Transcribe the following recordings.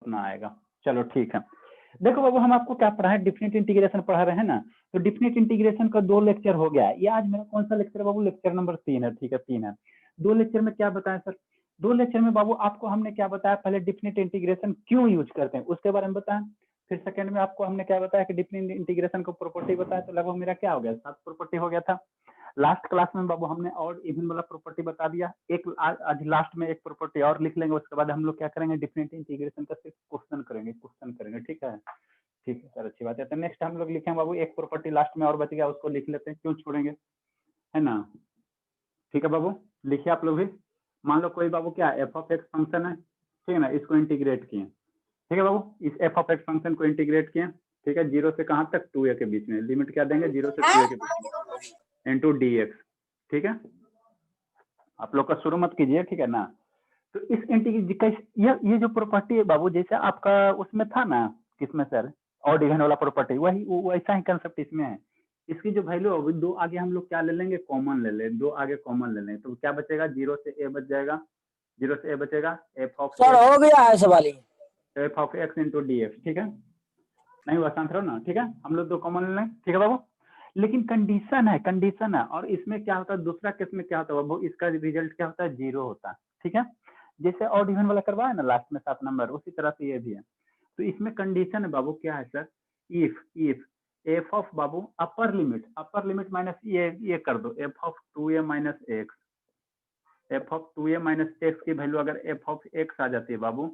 अपना आएगा। चलो ठीक है, देखो बाबू हम आपको क्या पढ़ा है, डिफिनिट इंटीग्रेशन पढ़ा रहे हैं ना, तो डिफिनिट इंटीग्रेशन का 2 लेक्चर हो गया है। ये आज मेरा कौन सा लेक्चर है बाबू, लेक्चर नंबर 3 है। ठीक है 3 है। 2 लेक्चर में क्या बताया सर, 2 लेक्चर में बाबू आपको हमने क्या बताया, पहले डिफिनिट इंटीग्रेशन क्यों यूज करते हैं उसके बारे में बताया, फिर सेकंड में आपको हमने क्या बताया कि डिफिनिट इंटीग्रेशन को प्रॉपर्टी बताया, तो लगभग मेरा क्या हो गया, 7 प्रॉपर्टी हो गया था। लास्ट क्लास में बाबू हमने और इवन वाला प्रॉपर्टी बता दिया, एक आज लास्ट में एक प्रॉपर्टी और लिख लेंगे, उसके बाद हम लोग क्या करेंगे, डिफिनिट इंटीग्रेशन का सिर्फ क्वेश्चन करेंगे। ठीक है सर, अच्छी बात है। तो नेक्स्ट हम लोग लिखेंगे बाबू एक प्रॉपर्टी लास्ट में और बच गया, उसको लिख लेते हैं, क्यों छोड़ेंगे, है ना। ठीक है बाबू, लिखिए आप लोग भी। मान लो कोई बाबू क्या एफ ऑफ एक्स फंक्शन है, ठीक है ना, इसको इंटीग्रेट किए, ठीक है बाबू, इस एफ ऑफ एक्स फंक्शन को इंटीग्रेट किए, ठीक है, 0 से कहाँ तक, 2a के बीच में, लिमिट क्या देंगे, 0 से 2a के बीच में इंटू डी एक्स। ठीक है, आप लोग का शुरू मत कीजिए, ठीक है ना। तो इस इंटीग्रेशन ये जो प्रॉपर्टी है बाबू, जैसे आपका उसमें था ना, किसमें सर, और डिवीजन वाला प्रॉपर्टी, वही वैसा ही कंसेप्ट इसमें है। इसकी जो वैल्यू होगी, 2 आगे हम लोग क्या ले लेंगे, कॉमन ले लें, 2 आगे कॉमन ले लें, तो क्या बचेगा, 0 से a बच जाएगा, 0 से a बचेगा, एफ ऑफ सर हो गया है सवाल, F of x into d x. ठीक है, नहीं हुआ शांत रहो ना, ठीक है, हम लोग 2 कॉमन ले लें, ठीक है बाबू। लेकिन कंडीशन है, और इसमें क्या होता है, दूसरा केस में क्या होता है बाबू, इसका रिजल्ट क्या होता है, 0 होता है। ठीक है, जैसे और डिवीजन वाला करवाया ना लास्ट में 7 नंबर, उसी तरह से ये भी है। तो इसमें कंडीशन है बाबू, क्या है sir, if F of Babu upper limit minus ये कर दो, F of 2a minus x, F of 2a minus x की वैल्यू अगर एफ ऑफ एक्स आ जाती है बाबू,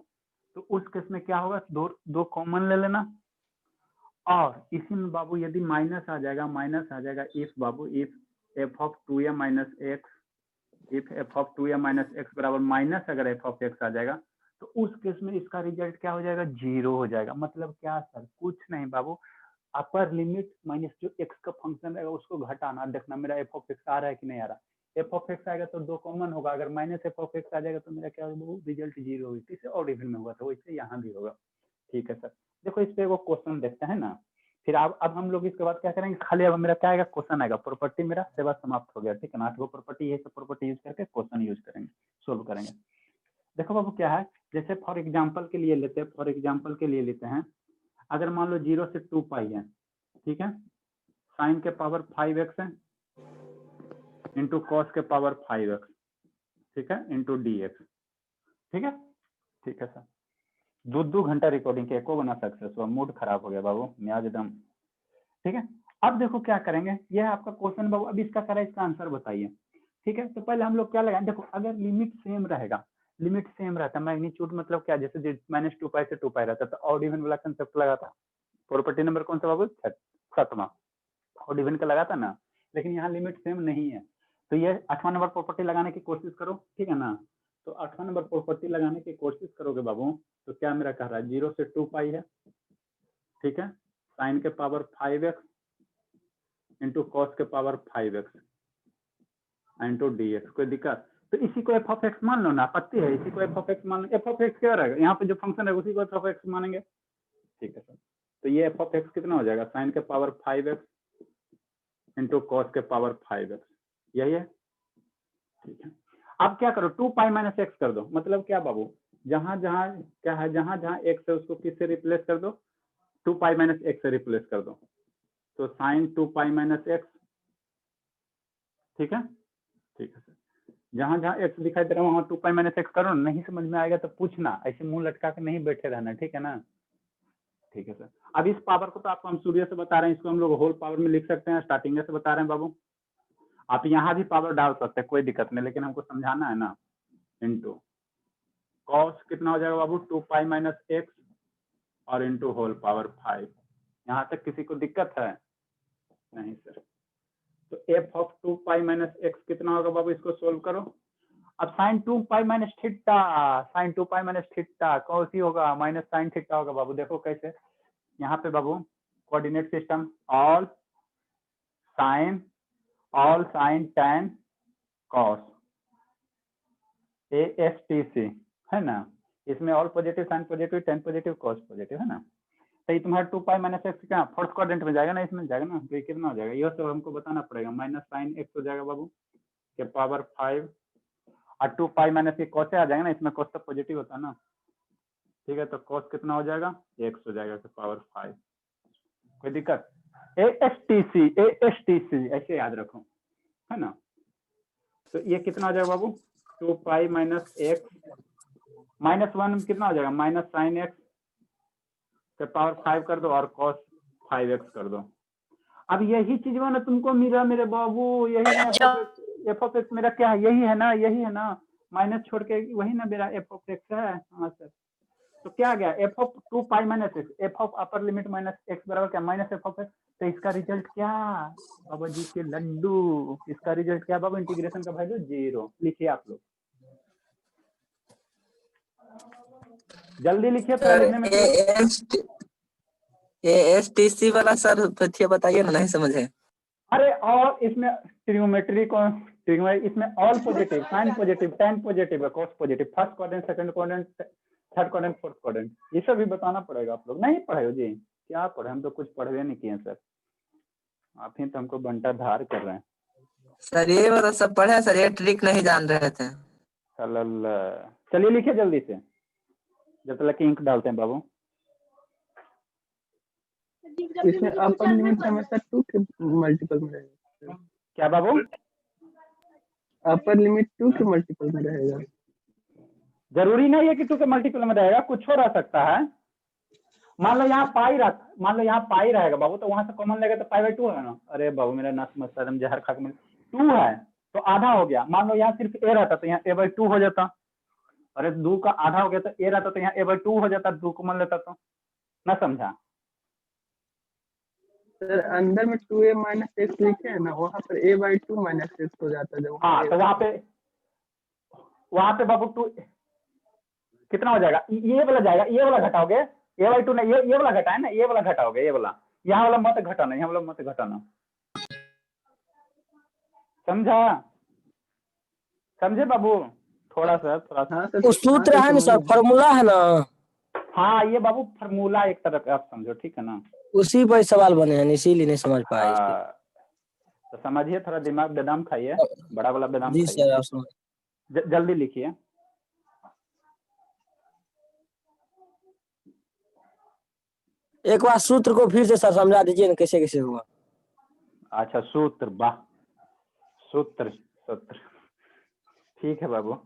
तो उस केस में क्या होगा, दो कॉमन ले लेना, और इसी में बाबू यदि माइनस आ जाएगा, if Babu if F of 2a minus x, if F of 2a minus x बराबर माइनस अगर एफ ऑफ एक्स आ जाएगा, तो उस केस में इसका रिजल्ट क्या हो जाएगा, 0 हो जाएगा। मतलब क्या सर, कुछ नहीं बाबू, अपर लिमिट माइनस जो एक्स का फंक्शन रहेगा उसको घटाना, देखना मेरा एफ ऑफ एक्स आ रहा है कि नहीं आ रहा। एफ ऑफ एक्स आएगा तो 2 कॉमन होगा, अगर माइनस एफ ऑफ एक्स आ जाएगा तो मेरा क्या होगा, रिजल्ट 0 होगी। किसी और डिवीजन में हुआ था वैसे यहाँ भी होगा। ठीक है सर, देखो इस पे वो क्वेश्चन देखते हैं ना, फिर अब हम लोग इसके बाद क्या करेंगे, खाली अब मेरा क्या आएगा, क्वेश्चन आएगा, प्रॉपर्टी मेरा सेवा समाप्त हो गया। ठीक है ना, 8 गो प्रॉपर्टी, ये सब प्रॉपर्टी यूज करके क्वेश्चन यूज करेंगे, सोल्व करेंगे। देखो बाबू क्या है, जैसे फॉर एग्जाम्पल के लिए लेते हैं, अगर मान लो 0 से 2 पाई है, ठीक है, साइन के पावर 5x है इंटू कॉस के पावर 5x, ठीक है, इंटू डी एक्स। ठीक है सर, 2 घंटा रिकॉर्डिंग के एको बना सक्सेस हुआ, मूड खराब हो गया बाबू, म्याज एकदम। ठीक है, अब देखो क्या करेंगे, यह है आपका क्वेश्चन बाबू, अब इसका करें, इसका आंसर बताइए। ठीक है, तो पहले हम लोग क्या लगाएं, देखो अगर लिमिट सेम रहता, मैग्नीट्यूड मतलब क्या, जैसे माइनस 2 पाई से 2 पाई रहता, तो ऑड इवन वाला कंसेप्ट लगाता। प्रॉपर्टी नंबर कौन सा बाबू, 7वां, ऑड इवन का लगाता ना, लेकिन यहाँ लिमिट सेम नहीं है, तो ये 8वां नंबर प्रॉपर्टी लगाने की कोशिश करो। ठीक है ना, तो 8वां नंबर प्रॉपर्टी लगाने की कोशिश करोगे बाबू, तो क्या मेरा कह रहा है, 0 से 2 पाई है, ठीक है, साइन के पावर 5x इंटू कॉस के power 5x into d x. कोई दिक्कत, तो इसी को एफ ऑफ एक्स मान लो ना, आपत्ति है, इसी को एफ ऑफ एक्स मान लो, एफ ऑफ एक्स क्या रहेगा, यहाँ पे जो फंक्शन है उसी को एफ ऑफ एक्स मानेंगे। ठीक है सर, तो ये एफ ऑफ एक्स कितना हो जाएगा, साइन के पावर 5x इंटू कॉस के पावर 5x, यही है। ठीक है, अब क्या करो, 2 पाई माइनस एक्स कर दो, मतलब क्या बाबू, जहां जहां क्या है, जहां जहां एक्स है उसको किससे रिप्लेस कर दो, 2 पाई माइनस एक्स से रिप्लेस कर दो, तो साइन 2 पाई माइनस एक्स। ठीक है सर, जहां जहां एक्स दिखाई दे रहा है वहां 2 पाई माइनस एक्स करो, नहीं समझ में आएगा तो पूछना, ऐसे मुंह लटका के नहीं बैठे रहना। ठीक है ना, ठीक है सर। अब इस पावर को तो आपको हम सूर्य से बता रहे हैं, इसको हम लोग होल पावर में लिख सकते हैं, स्टार्टिंग से बता रहे हैं बाबू, आप यहाँ भी पावर डाल सकते हैं, कोई दिक्कत नहीं, लेकिन हमको समझाना है ना। इंटू कॉस कितना हो जाएगा बाबू, 2 पाई माइनस एक्स और इंटू होल पावर 5। यहाँ तक किसी को दिक्कत है, नहीं सर। तो F of 2 pi minus x कितना होगा बाबू, इसको सोल्व करो। अब साइन 2 पाई माइनस थीटा कौन सी होगा, माइनस साइन थीटा होगा बाबू। देखो कैसे, यहाँ पे बाबू coordinate system, all sine tan cos, ASTC है ना, इसमें all positive, sine positive, tan positive, cos positive है ना। तो ये तुम्हारा 2 पाई माइनस एक्स क्या फोर्थ क्वाड्रेंट में जाएगा ना, इसमें जाएगा ना, तो ये कितना हो जाएगा, यह सब हमको बताना पड़ेगा। माइनस साइन एक्स हो जाएगा बाबू के पावर 5, और 2 पाई माइनस ये कॉस आ जाएगा ना, इसमें कॉस तो पॉजिटिव होता है ना। ठीक है, तो कॉस कितना हो जाएगा, एक्स हो जाएगा पावर 5। कोई दिक्कत? ASTC ऐसे याद रखो, है ना। तो ये कितना हो जाएगा बाबू, 2 पाई माइनस एक्स माइनस 1 कितना हो जाएगा, माइनस साइन एक्स के पावर 5 कर दो और कॉस 5x कर दो। अब यही चीज ना तुमको मिला मेरे बाबू, यही ना एफ ऑफ एक्स मेरा क्या है, यही है ना, यही है ना, माइनस छोड़ के वही ना मेरा एफ ऑफ एक्स है। हाँ सर, तो क्या आ गया, F of 2 pi minus x, F of upper limit minus x बराबर क्या, माइनस एफ ऑफ एक्स। तो इसका रिजल्ट क्या, बाबा जी के लड्डू, इसका रिजल्ट क्या बाबू, इंटीग्रेशन का वैल्यू 0। लिखिए आप लोग, जल्दी लिखिए, थोड़ा लिखने में ASTC वाला सर फिर बताइए ना, नहीं समझे। अरे और इसमें ट्रिग्नोमेट्री को इसमें all positive, sine positive, tan positive है, cos positive, first quadrant, second quadrant, third quadrant, fourth quadrant, ये सब भी बताना पड़ेगा। आप लोग नहीं पढ़े हो जी? क्या पढ़े, हम तो कुछ पढ़वे नहीं किए सर, आप ही तो हमको बंटा धार कर रहे हैं सर। ये वाला सब पढ़े सर, ये ट्रिक नहीं जान रहे थे। चलिए लिखिए जल्दी से, जब तक इंक डालते हैं बाबू। इसमें अपर लिमिट हमेशा 2 के मल्टीपल में रहेगा। क्या बाबू? अपर लिमिट 2 के मल्टीपल में रहेगा। जरूरी नहीं है कि 2 के मल्टीपल में रहेगा, कुछ हो रह सकता है। मान लो यहाँ पाई मान लो यहाँ पाई रहेगा बाबू, तो वहां से कॉमन लेगा तो पाई बाई 2 है ना। अरे बाबू मेरा नस मत शर्म जहर खा के 2 है तो आधा हो गया। मान लो यहाँ सिर्फ ए रहता तो यहाँ a/2 हो जाता। अरे 2 का आधा हो गया तो ए रहता तो यहाँ a/2 हो जाता, 2 कॉमन लेता तो। ना समझा? सर अंदर में 2a माइनस एक्स लिखे है ना, वहाँ पर a/2 माइनस एक्स हो जाता है जब। हाँ तो वहां पे बाबू 2 कितना हो जाएगा, ये वाला जाएगा, ये वाला घटाओगे, a/2 नहीं, ये वाला घटा है ना, ये वाला घटाओगे, ये वाला, यहाँ वाला मत घटाना, यहाँ वाला मत घटाना। समझा? समझे बाबू? थोड़ा सा हाँ सर, तो सूत्र है ना सर, फॉर्मूला है ना। हाँ ये बाबू फार्मूला एक तरह का, आप समझो, ठीक है ना। उसी पर सवाल बने हैं, इसीलिए नहीं समझ पाए इसको। तो समझिए, थोड़ा दिमाग बादाम खाइए, बड़ा वाला बादाम जी खाइए। सर, आप समझ। जल्दी लिखिए। एक बार सूत्र को फिर से सर समझा दीजिए ना, कैसे कैसे हुआ। अच्छा सूत्र, वाह, सूत्र सूत्र, ठीक है बाबू।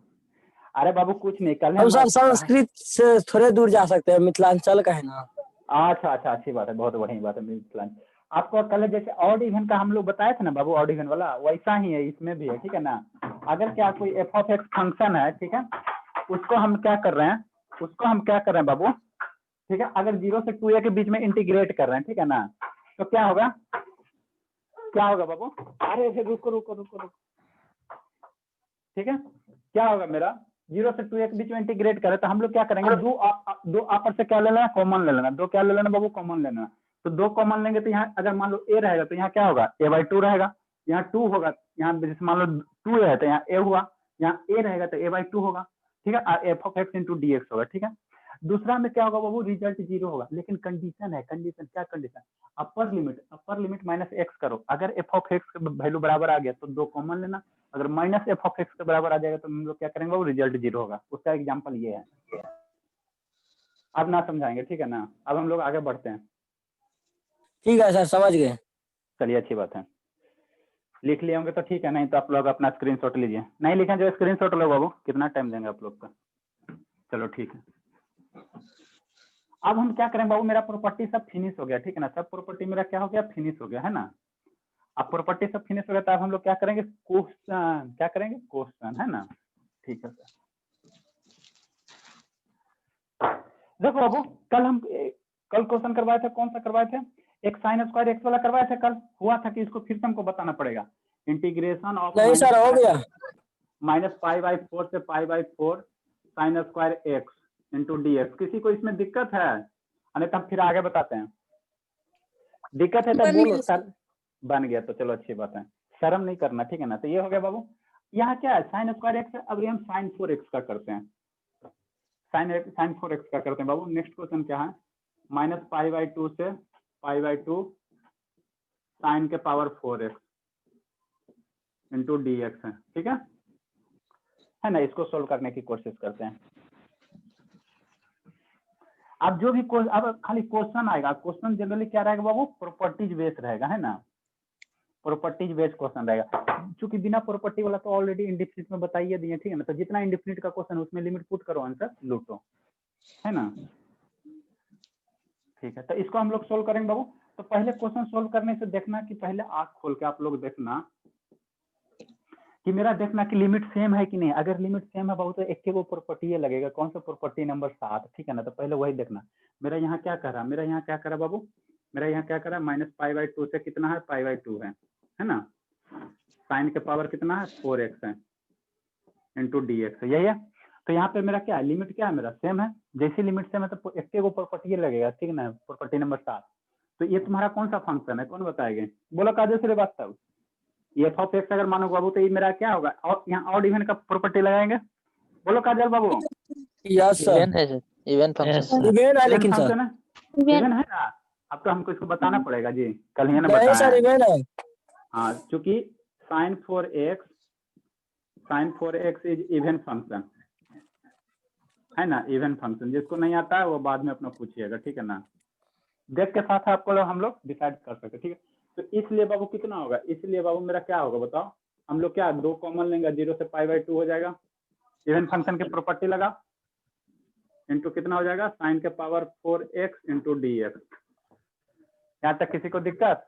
अरे बाबू कुछ नहीं, कल हम सर संस्कृत से थोड़े दूर जा सकते हैं, मिथिलांचल का है ना। अच्छा अच्छा, अच्छी बात है, बहुत बढ़िया बात है। मिथिलांचल आपको कल जैसे ऑड इवन का हम लोग बताए थे ना बाबू, ऑड इवन वाला वैसा ही है, इसमें भी है, ठीक है ना। अगर क्या कोई एफ ऑफ एक्स फंक्शन है, ठीक है, उसको हम क्या कर रहे हैं, बाबू, ठीक है, अगर 0 से 2a के बीच में इंटीग्रेट कर रहे हैं, ठीक है ना, तो क्या होगा, बाबू, अरे रुको रुको रुको रुको, ठीक है, क्या होगा मेरा, 0 से 2a के बीच में इंटीग्रेट करें तो हम लोग क्या करेंगे, दो आपस से क्या ले लेना, कॉमन ले लेना, दो क्या ले लेना बाबू, कॉमन लेना। तो 2 कॉमन लेंगे तो यहाँ अगर मान लो a रहेगा तो यहाँ क्या होगा, a/2 रहेगा, यहाँ 2 होगा, यहाँ जैसे मान लो 2a है तो यहाँ a हुआ, यहाँ a रहेगा तो a/2 होगा, ठीक है, F of x into dx होगा, ठीक है। दूसरा में क्या होगा बाबू, रिजल्ट 0 होगा, लेकिन कंडीशन है, कंडीशन क्या condition, upper limit minus x करो, अगर एफ ऑफ एक्स का वैल्यू बराबर आ गया तो 2 कॉमन लेना, अगर माइनस एफ ऑफ एक्स के बराबर आ जाएगा तो हम लोग क्या करेंगे, वो रिजल्ट 0 होगा। उसका एग्जांपल ये है, अब ना समझाएंगे, ठीक है ना। अब हम लोग आगे बढ़ते हैं। ठीक है सर, समझ गए। चलिए अच्छी बात है, लिख लिए होंगे तो ठीक है, नहीं तो आप लोग अपना स्क्रीनशॉट लीजिए, नहीं लिखे जो स्क्रीनशॉट लो बाबू, कितना टाइम देंगे आप लोग का। चलो ठीक है, अब हम क्या करें बाबू, मेरा प्रॉपर्टी सब फिनिश हो गया, ठीक है ना, सब प्रॉपर्टी मेरा क्या हो गया, फिनिश हो गया, है ना। अब प्रॉपर्टी सब फिनिश हो गया तो अब हम लोग क्या करेंगे, क्वेश्चन, क्या करेंगे, क्वेश्चन, है ना। ठीक है सर, देखो बाबू, कल क्वेश्चन करवाए थे, कौन सा करवाए थे, एक साइन स्क्वायर एक्स वाला करवाए थे कल, हुआ था कि इसको फिर से हमको बताना पड़ेगा, इंटीग्रेशन ऑफ नहीं सर, हो गया। -π/4 से π/4 sine square x into dx। किसी को इसमें दिक्कत है, अरे तब फिर आगे बताते हैं, दिक्कत है तो बोलो सर। बन गया तो चलो अच्छी बात है, शर्म नहीं करना, ठीक है ना। तो ये हो गया बाबू, यहाँ क्या है, साइन स्क्वायर एक्स है, अब हम साइन 4x का करते हैं, साइन 4x का करते हैं बाबू। नेक्स्ट क्वेश्चन क्या है, -π/2 से π/2 साइन के पावर 4x इंटू dx है, ठीक है ना। इसको सोल्व करने की कोशिश करते हैं। अब जो भी अब खाली क्वेश्चन आएगा, क्वेश्चन जनरली क्या रहेगा बाबू, प्रॉपर्टीज बेस्ड रहेगा, है ना, प्रॉपर्टीज बेस्ड क्वेश्चन रहेगा। चूंकि बिना प्रॉपर्टी वाला तो ऑलरेडी इंडिफिनिट में बताइए दिए, ठीक है ना, तो जितना इंडिफिनिट का क्वेश्चन उसमें लिमिट पुट करो, आंसर लूटो, है ना। ठीक है, तो इसको हम लोग सोल्व करेंगे बाबू। तो पहले क्वेश्चन सोल्व करने से देखना कि पहले आंख खोल के आप लोग देखना कि मेरा देखना कि लिमिट सेम है कि नहीं। अगर लिमिट सेम है बाबू तो एक वो प्रॉपर्टी लगेगा, कौन सा प्रॉपर्टी नंबर 7, ठीक है ना। तो पहले वही देखना मेरा यहाँ क्या कर रहा, मेरा यहाँ क्या करा बाबू, मेरा यहाँ क्या करा, -π/2 से कितना है, π/2 है ना। साइन के पावर कितना है, 4x है इंटू dx, यही है। तो यहाँ पे मेरा क्या है, लिमिट क्या है मेरा सेम है। जैसी लिमिट सेम है तो एक वो प्रॉपर्टी लगेगा, ठीक है ना, प्रॉपर्टी नंबर 7। तो ये तुम्हारा कौन सा फंक्शन है, कौन बताएगा, बोलो काजल श्रीवास्तव। ये f(x) अगर मानो बाबू तो ये मेरा क्या होगा, और यहाँ ऑड इवन का प्रॉपर्टी लगाएंगे, बोलो काजल बाबू। यस सर, इवन है सर, इवन फंक्शन। इवेन है लेकिन सर, फंक्शन है, इवन है ना। अब तो हमको इसको बताना पड़ेगा जी, कल ही ना नहीं सर बताया। इवेन है। हाँ, चूंकि sin 4x is even function, है ना, इवन फंक्शन। जिसको नहीं आता है वो बाद में अपना पूछिएगा, ठीक है ना, देख के साथ आपको हम लोग डिसाइड कर सकते, ठीक है। तो इसलिए बाबू कितना होगा, इसलिए बाबू मेरा क्या होगा बताओ, हम लोग क्या 2 कॉमन लेंगे, 0 से π/2 हो जाएगा, इवन फंक्शन की प्रॉपर्टी लगा, इंटू कितना हो जाएगा, साइन के पावर 4x इंटू dx। यहाँ तक किसी को दिक्कत।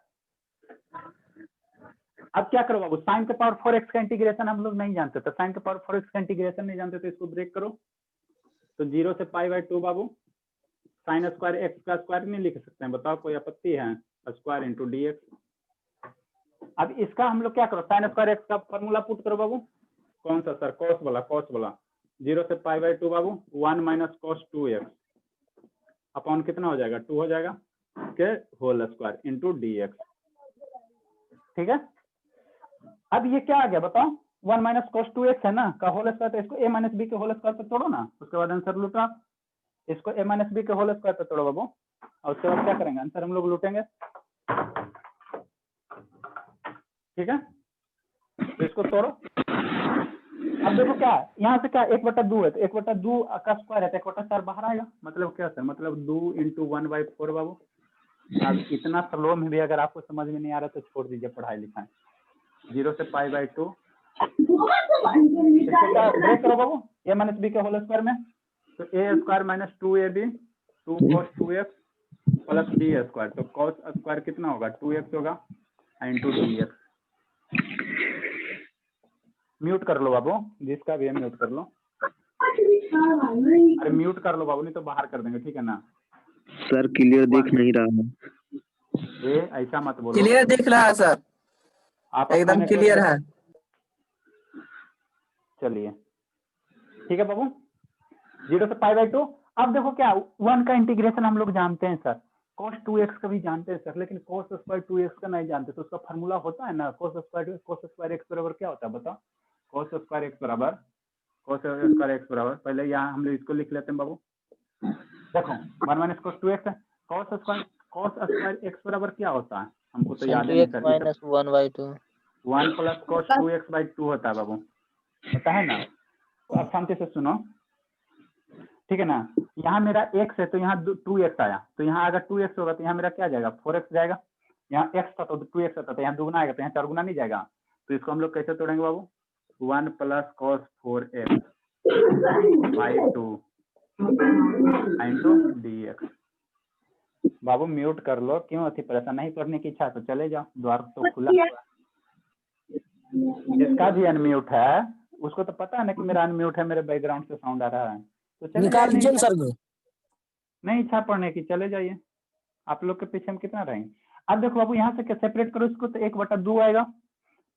अब क्या करो बाबू, साइन के पावर 4x का इंटीग्रेशन हम लोग नहीं जानते, तो साइन के पावर 4x का इंटीग्रेशन नहीं जानते तो इसको ब्रेक करो। तो 0 से π/2 बाबू साइन स्क्वायर x का स्क्वायर नहीं लिख सकते हैं, बताओ कोई आपत्ति है, स्क्वायर इंटू dx। अब इसका हम लोग क्या करो, साइन स्क्वायर x का फॉर्मूला पुट करो बाबू, कौन सा सर, कॉस वाला 0 से π/2 बाबू 1 - cos 2x अपॉन कितना हो जाएगा, 2 हो जाएगा के होल स्क्वायर इंटू dx, ठीक है। अब ये क्या आ गया बताओ, 1 - cos 2x है ना का होल स्क्वायर, तो इसको a - b के होल स्क्वायर पे तोड़ो ना, उसके बाद आंसर लूटो आप। इसको a - b के होल स्क्वायर पे तोड़ो बाबू, और उसके बाद क्या करेंगे, आंसर हम लोग लूटेंगे, ठीक है। तो इसको तोड़ो। अब देखो क्या यहाँ से क्या 1/2 है, तो 1/2 का स्क्वायर है तो 1/4 बाहर आएगा, मतलब क्या सर, मतलब 2 × 1/4 बाबू। अब इतना स्लो में भी अगर आपको समझ में नहीं आ रहा तो छोड़ दीजिए पढ़ाई लिखाई। 0 से π/2 ब्रेक करो बाबू, a - b के होल स्क्वायर में, तो a² - 2ab 2 cos 2x plus b², तो cos स्क्वायर कितना होगा, 2x होगा इंटू dx। म्यूट कर लो बाबू, जिसका भी है म्यूट कर लो, अरे म्यूट कर लो बाबू, नहीं तो बाहर कर देंगे, ठीक है ना। सर क्लियर दिख नहीं रहा है। ये ऐसा मत बोलो, क्लियर दिख रहा है सर, आप अपना एकदम नेटवर्क क्लियर है। चलिए ठीक है बाबू, 0 से π/2। अब देखो क्या 1 का इंटीग्रेशन हम लोग जानते हैं सर, cos 2x का भी जानते हैं सर, लेकिन cos स्क्वायर 2x का नहीं जानते, तो उसका फार्मूला होता है ना, cos स्क्वायर x बराबर क्या होता है बताओ, cos स्क्वायर x बराबर पहले यहाँ हम लोग इसको लिख लेते हैं बाबू, देखो 1 - cos 2x है, cos स्क्वायर x बराबर क्या होता है, हमको तो याद नहीं सर, 1/2 1 + cos 2x/2 होता है बाबू, पता है ना। तो अब शांति से सुनो, ठीक है ना। यहाँ मेरा x है तो यहाँ 2x आया, तो यहाँ अगर 2x होगा तो यहाँ मेरा क्या जाएगा, 4x जाएगा। यहाँ x था तो 2x आता, तो यहाँ दुगुना आएगा, तो यहाँ 4 गुना नहीं जाएगा। तो इसको हम लोग कैसे तोड़ेंगे बाबू, 1 + cos 4x/2 इंटू dx। बाबू म्यूट कर लो, क्यों अति परेशान, नहीं पढ़ने की इच्छा तो चले जाओ, द्वार तो खुला हुआ है। जिसका भी अनम्यूट है उसको तो पता है ना कि मेरा अनम्यूट है, मेरे बैकग्राउंड से साउंड आ रहा है, तो चले निकाल जाइए। दीजिए सर को। नहीं इच्छा पढ़ने की, चले जाइए, आप लोग के पीछे हम कितना रहेंगे। अब देखो बाबू यहाँ से क्या सेपरेट करो इसको, तो 1/2 आएगा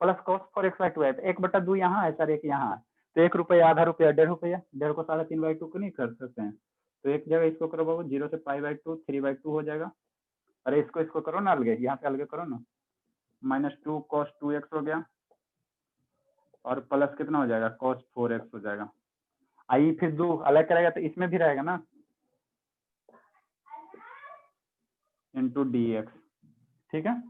प्लस cos 4x/2 है, तो 1/2 यहाँ है सर, एक यहाँ है, तो 1 रुपया, आधा रुपया, 1.5 रुपया, 1.5 को 3/2 को नहीं कर सकते हैं, तो एक जगह इसको करो बाबू, 0 से π/2 3/2 हो जाएगा। अरे इसको करो ना अलगे, यहाँ से अलगे करो ना, -2 cos 2x हो गया, और प्लस कितना हो जाएगा, cos 4x हो जाएगा। आई फिर 2 अलग करेगा तो इसमें भी रहेगा ना, इंटू dx, ठीक है,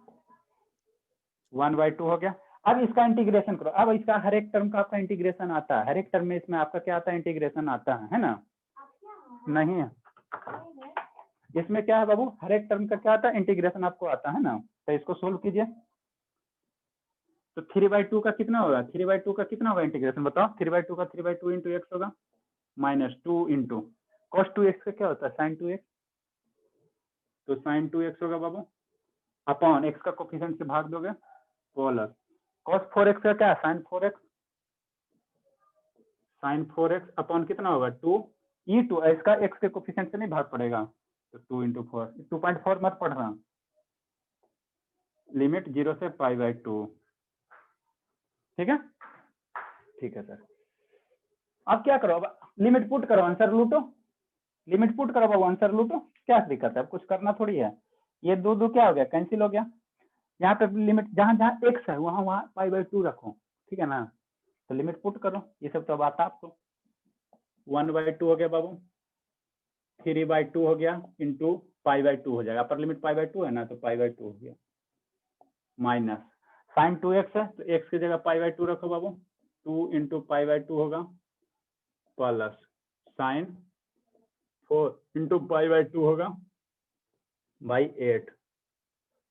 1/2 हो गया। अब इसका इंटीग्रेशन करो, अब इसका हर एक टर्म का आपका इंटीग्रेशन आता है, हर एक टर्म में इसमें आपका क्या आता है, इंटीग्रेशन आता है ना, नहीं है इसमें क्या है बाबू, हर एक टर्म का क्या आता है, इंटीग्रेशन आपको आता है ना, तो इसको सोल्व कीजिए। तो 3/2 का कितना होगा, 3/2 का कितना होगा इंटीग्रेशन बताओ, 3/2 का 3/2 इंटू एक्स होगा, -2 इंटू कॉस 2x का क्या होता है, साइन 2x, तो साइन 2x होगा बाबू, अपॉन x का कोफिशिएंट से भाग दोगे, प्लस cos 4x का क्या है, sign 4x, sign 4x upon कितना होगा 2 e2, इसका x के कोफिशिएंट से नहीं भाग पड़ेगा, तो 2 इंटू 4, 2.4 मत पढ़ना, लिमिट 0 से π/2, ठीक है, ठीक है सर। अब क्या करो, अब लिमिट पुट करो, आंसर लूटो, लिमिट पुट करो बाबू, आंसर लूटो, क्या दिक्कत है, अब कुछ करना थोड़ी है, ये दो दो क्या हो गया, कैंसिल हो गया, यहाँ पे लिमिट जहां जहां x है वहां वहां π/2 रखो, ठीक है ना, तो लिमिट पुट करो, ये सब तो अब आता आपको, 1/2 हो गया बाबू, 3/2 हो गया इंटू π/2 हो जाएगा, अपर लिमिट π/2 है ना, तो π/2 हो गया, माइनस साइन 2x है तो x की जगह π/2 रखो बाबू, 2 इंटू π/2 होगा, प्लस साइन 4 इंटू π/2 होगा by 8,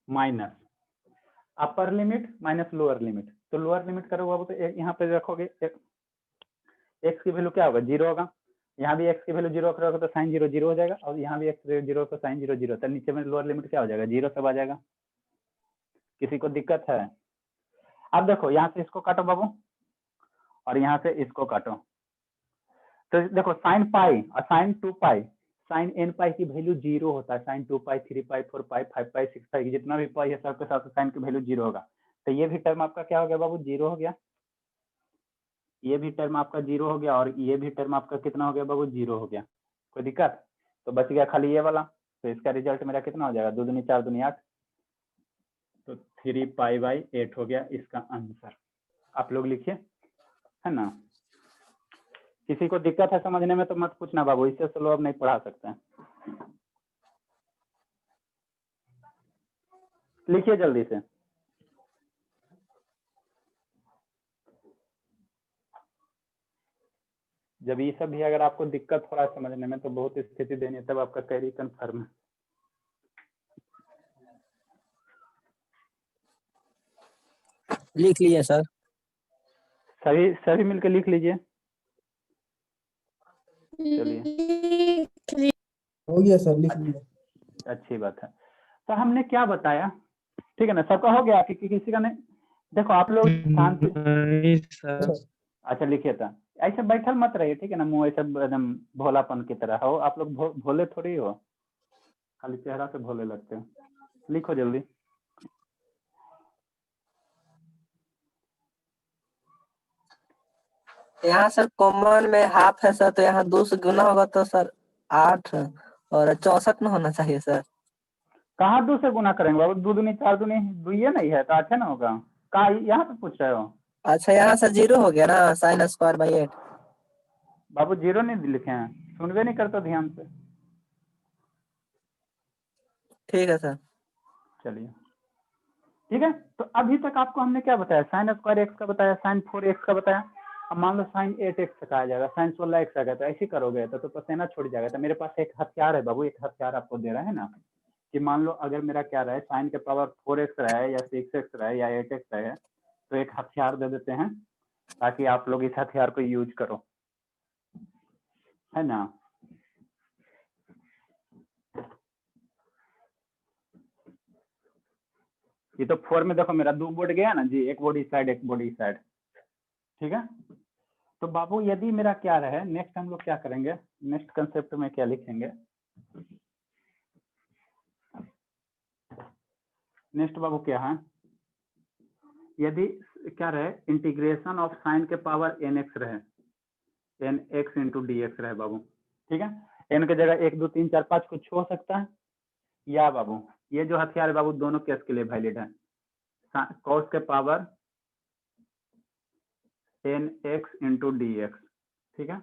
minus upper limit minus lower limit, तो लोअर लिमिट करोगे बाबू तो यहाँ पे रखोगे x की वैल्यू क्या होगा, 0 होगा, यहाँ भी x की वैल्यू 0 रखोगे तो साइन 0 0 हो जाएगा, और यहाँ भी x 0 तो साइन 0 0, तो नीचे में लोअर लिमिट क्या हो जाएगा, 0 सब आ जाएगा, किसी को दिक्कत है। अब देखो यहाँ से इसको काटो बाबू, और यहाँ से इसको काटो, तो देखो साइन पाई और साइन 2π, साइन n पाई की वैल्यू 0 होता है, साइन 2π 3π 4π 5π 6π जितना भी पाई है सबके साथ साइन की वैल्यू 0 होगा, तो ये भी टर्म आपका क्या हो गया बाबू, 0 हो गया, ये भी टर्म आपका 0 हो गया, और ये भी टर्म आपका कितना हो गया बाबू, 0 हो गया, कोई दिक्कत, तो बच गया खाली ये वाला, तो इसका रिजल्ट मेरा कितना हो जाएगा, 2 दूनी 4 दूनी 8, तो 3π/8 हो गया इसका आंसर, आप लोग लिखिए, है ना, किसी को दिक्कत है समझने में तो मत पूछना बाबू, इससे स्लो अब नहीं पढ़ा सकते हैं, लिखिए जल्दी से। जब ये सब भी अगर आपको दिक्कत हो रहा है समझने में तो बहुत स्थिति देनी है, तब आपका कैरी कन्फर्म है। लिख लीजिए सर। सभी सभी मिलकर लिख लीजिए, चलिए हो गया सर, लिख लिया। अच्छी बात है। तो हमने क्या बताया, ठीक है ना, सबका हो गया कि किसी का नहीं, देखो आप लोग शांति, अच्छा लिखिए था, ऐसे बैठल मत रहिए, ठीक है ना, मुंह ऐसे एकदम भोलापन की तरह हो, आप लोग भोले थोड़ी हो, खाली चेहरा से भोले लगते हो, लिखो जल्दी। यहाँ सर कॉमन में हाफ है सर, तो यहाँ 2 से गुना होगा तो सर 8 और 64 में होना चाहिए सर। कहाँ 2 से गुना करेंगे बाबू, 2 दूनी 4 दूनी 2 ये नहीं है तो अच्छा ना होगा, कहाँ यहाँ पे पूछ रहे हो, अच्छा यहाँ सर 0 हो गया ना, sin²/8। बाबू 0 नहीं लिखे हैं, सुनवे नहीं करते ध्यान से, ठीक है सर। चलिए ठीक है, तो अभी तक आपको हमने क्या बताया, sin² x का बताया, sin 4x का बताया, अब मान लो sin 8x का आ जाएगा, sin 16x आ गया, तो ऐसे करोगे तो पसीना छोड़ जाएगा, तो मेरे पास एक हथियार है बाबू, एक हथियार आपको दे रहा है ना, कि मान लो अगर मेरा क्या रहे, sin के पावर 4x रहे या 6x रहे या 8x रहे, तो एक हथियार दे देते हैं ताकि आप लोग इस हथियार को यूज करो, है ना। ये तो 4 में देखो मेरा 2 बोर्ड गया ना जी, एक बोर्ड इस साइड एक बोर्ड इस साइड, ठीक है। तो बाबू यदि मेरा क्या रहे, नेक्स्ट हम लोग क्या करेंगे, नेक्स्ट कंसेप्ट में क्या लिखेंगे, नेक्स्ट बाबू क्या है, यदि क्या रहे, इंटीग्रेशन ऑफ साइन के पावर nx रहे, nx इंटू dx रहे बाबू, ठीक है, n के जगह 1 2 3 4 5 कुछ हो सकता है, या बाबू ये जो हथियार है बाबू दोनों केस के लिए वैलिड है, cos के पावर nx इंटू dx, ठीक है,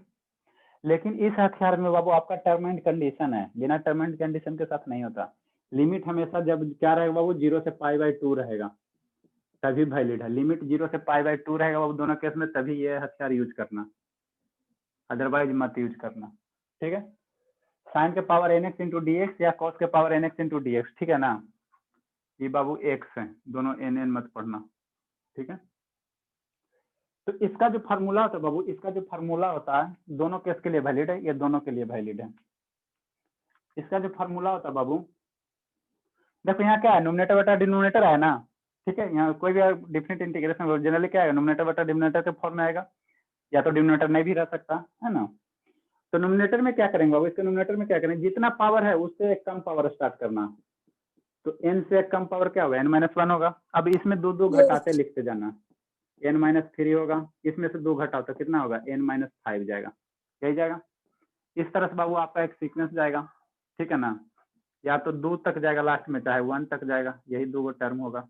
लेकिन इस हथियार में बाबू आपका टर्म एंड कंडीशन है, बिना टर्म एंड कंडीशन के साथ नहीं होता, लिमिट हमेशा जब क्या रहेगा बाबू 0 से π/2 रहेगा तभी वैलिड है, लिमिट 0 से π/2 रहेगा बाबू दोनों केस में, तभी ये हथियार यूज करना, अदरवाइज मत यूज करना, ठीक है। साइन के power n x into d x या कॉस के power n x into d x, ठीक है ना। ये बाबू एक्स है, दोनों एन एन मत पढ़ना, ठीक है। तो इसका जो फार्मूला होता है बाबू, इसका जो फार्मूला होता है दोनों केस के लिए वैलिड है, ये दोनों के लिए वैलिड है। इसका जो फार्मूला होता है बाबू, देखो यहाँ क्या है, नोमिनेटर बटा डिनोमिनेटर है ना, ठीक है। यहाँ कोई भी डिफरेंट इंटीग्रेशन जनरली क्या है, नोमिनेटर बटा डिनोमिनेटर के फॉर्म में आएगा, या तो डिनोमिनेटर नहीं भी रह सकता है ना। तो नोमिनेटर में क्या करेंगे बाबू, इसके नोमिनेटर में क्या करेंगे, जितना पावर है उससे एक कम पावर स्टार्ट करना। तो एन से एक कम पावर क्या होगा, एन माइनस वन होगा। अब इसमें दो दो घटाते लिखते जाना, एन माइनस थ्री होगा, इसमें से दो घटाओ तो कितना होगा, एन माइनस फाइव जाएगा, यही जाएगा। इस तरह से बाबू आपका एक सीक्वेंस जाएगा, ठीक है ना। या तो दो तक जाएगा लास्ट में, चाहे वन तक जाएगा, यही दो टर्म होगा,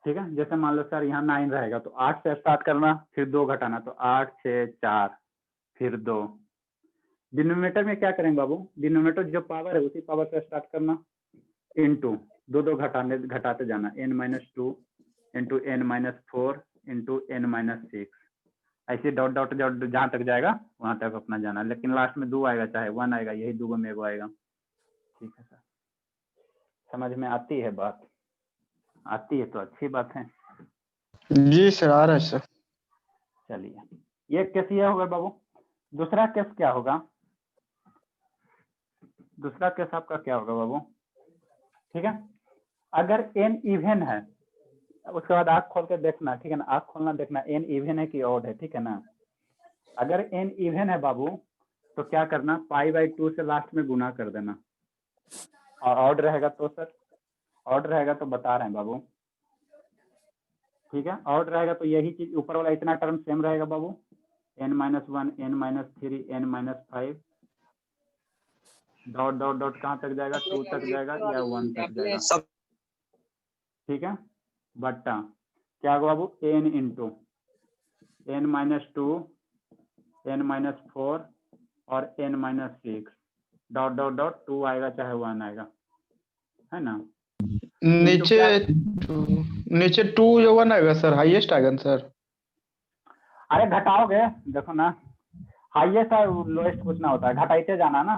ठीक है। जैसे मान लो सर यहाँ 9 रहेगा तो 8 से स्टार्ट करना, फिर 2 घटाना, तो 8 6 4 फिर 2। डिनोमिनेटर में क्या करेंगे बाबू, डिनोमिनेटर जो पावर है उसी पावर से स्टार्ट करना, इनटू दो दो घटाते जाना, n minus two into n minus four into n minus six, ऐसे डॉट डॉट डॉट जहाँ तक जाएगा वहां तक अपना जाना, लेकिन लास्ट में 2 आएगा चाहे 1 आएगा, यही 2 में 1 आएगा, ठीक है सर। समझ में आती है बात, आती है तो अच्छी बात है। जी सर, आ रहा है सर। चलिए, ये केस ये होगा बाबू। दूसरा केस क्या होगा, दूसरा केस आपका क्या होगा बाबू, ठीक है। अगर एन इवन है, उसके बाद आँख खोल के देखना, ठीक है ना, आँख खोलना देखना एन इवन है कि ऑड है, ठीक है ना। अगर एन इवन है बाबू तो क्या करना, पाई बाई 2 से लास्ट में गुना कर देना, और ऑड रहेगा तो सर, ऑड रहेगा तो बता रहे हैं बाबू, ठीक है। ऑड रहेगा तो यही चीज ऊपर वाला इतना टर्म सेम रहेगा बाबू, n minus one, n minus three, n minus five, dot dot dot कहाँ तक जाएगा, 2 तक जाएगा या 1 तक जाएगा, ठीक है। बट्टा क्या होगा बाबू, n into n minus two, n minus four और n minus six, dot dot dot 2 आएगा चाहे 1 आएगा, है ना। नीचे 2 या 1 आएगा सर, हाईएस्ट आएगा ना सर। अरे घटाओगे, देखो ना, हाईएस्ट और लोएस्ट कुछ ना होता है, घटाइते जाना ना,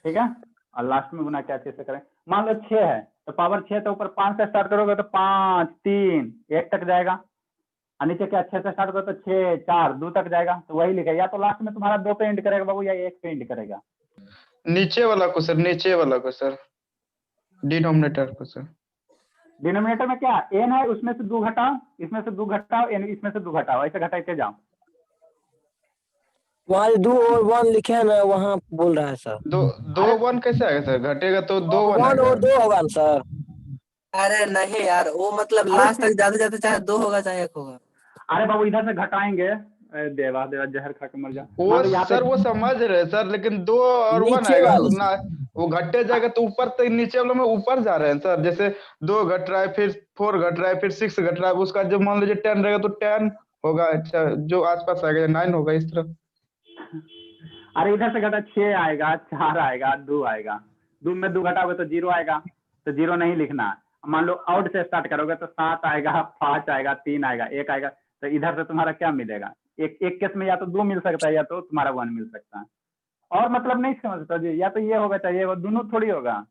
ठीक है। और लास्ट में गुना क्या अच्छे से करें, मान लो 6 है तो पावर 6 तो ऊपर 5 से स्टार्ट करोगे तो 5 3 1 तक जाएगा, और नीचे क्या 6 से स्टार्ट करोगे तो 6 4 2 तक जाएगा, तो वही लिखेगा, या तो लास्ट में तुम्हारा 2 पे एंड करेगा बाबू या 1 पे एंड करेगा। नीचे वाला को सर, नीचे वाला को सर, डिनोमिनेटर को सर। डिनोमिनेटर में क्या एन है, उसमें से 2 घटाओ, इसमें से 2 घटाओ, एन इसमें से 2 घटाओ, ऐसे घटाते जाओ। वहाँ 2 और 1 लिखे हैं ना, वहाँ बोल रहा है सर। दो 1 कैसे आएगा सर, घटेगा तो 2 1 1 आएगा। और 2 होगा ना सर। अरे नहीं यार, वो मतलब अरे लास्ट तक जाते जाते चाहे 2 होगा चाहे 1 होगा। अरे बाबू इधर से घटाएंगे, अरे देवा देवा जहर खा के मर जा। वो मान लो यहाँ पे सर वो समझ रहे सर, लेकिन 2 और 1 नीचे आएगा वाले से। ना, वो घटते जाएगा तो ऊपर तक, नीचे वाले में ऊपर जा रहे हैं सर। जैसे 2 घट रहा है, फिर 4 घट रहा है, फिर 6 घट रहा है, उसका जब मान लीजिए 10 रहेगा तो 10 होगा, अच्छा जो आसपास आएगा 9 होगा, इस तरह। अरे इधर से घटा 6 आएगा, 4 आएगा, 2 आएगा, 2 में 2 घटाओगे तो 0 आएगा, तो 0 नहीं लिखना। मान लो आउट से स्टार्ट करोगे तो 7 आएगा, 5 आएगा, 3 आएगा, 1 आएगा, तो इधर से तुम्हारा क्या मिलेगा, एक केस में या तो 2 मिल सकता है या तो तुम्हारा 1 मिल सकता है, और मतलब नहीं समझता जी, या तो ये होगा चाहिए, वो दोनों थोड़ी होगा,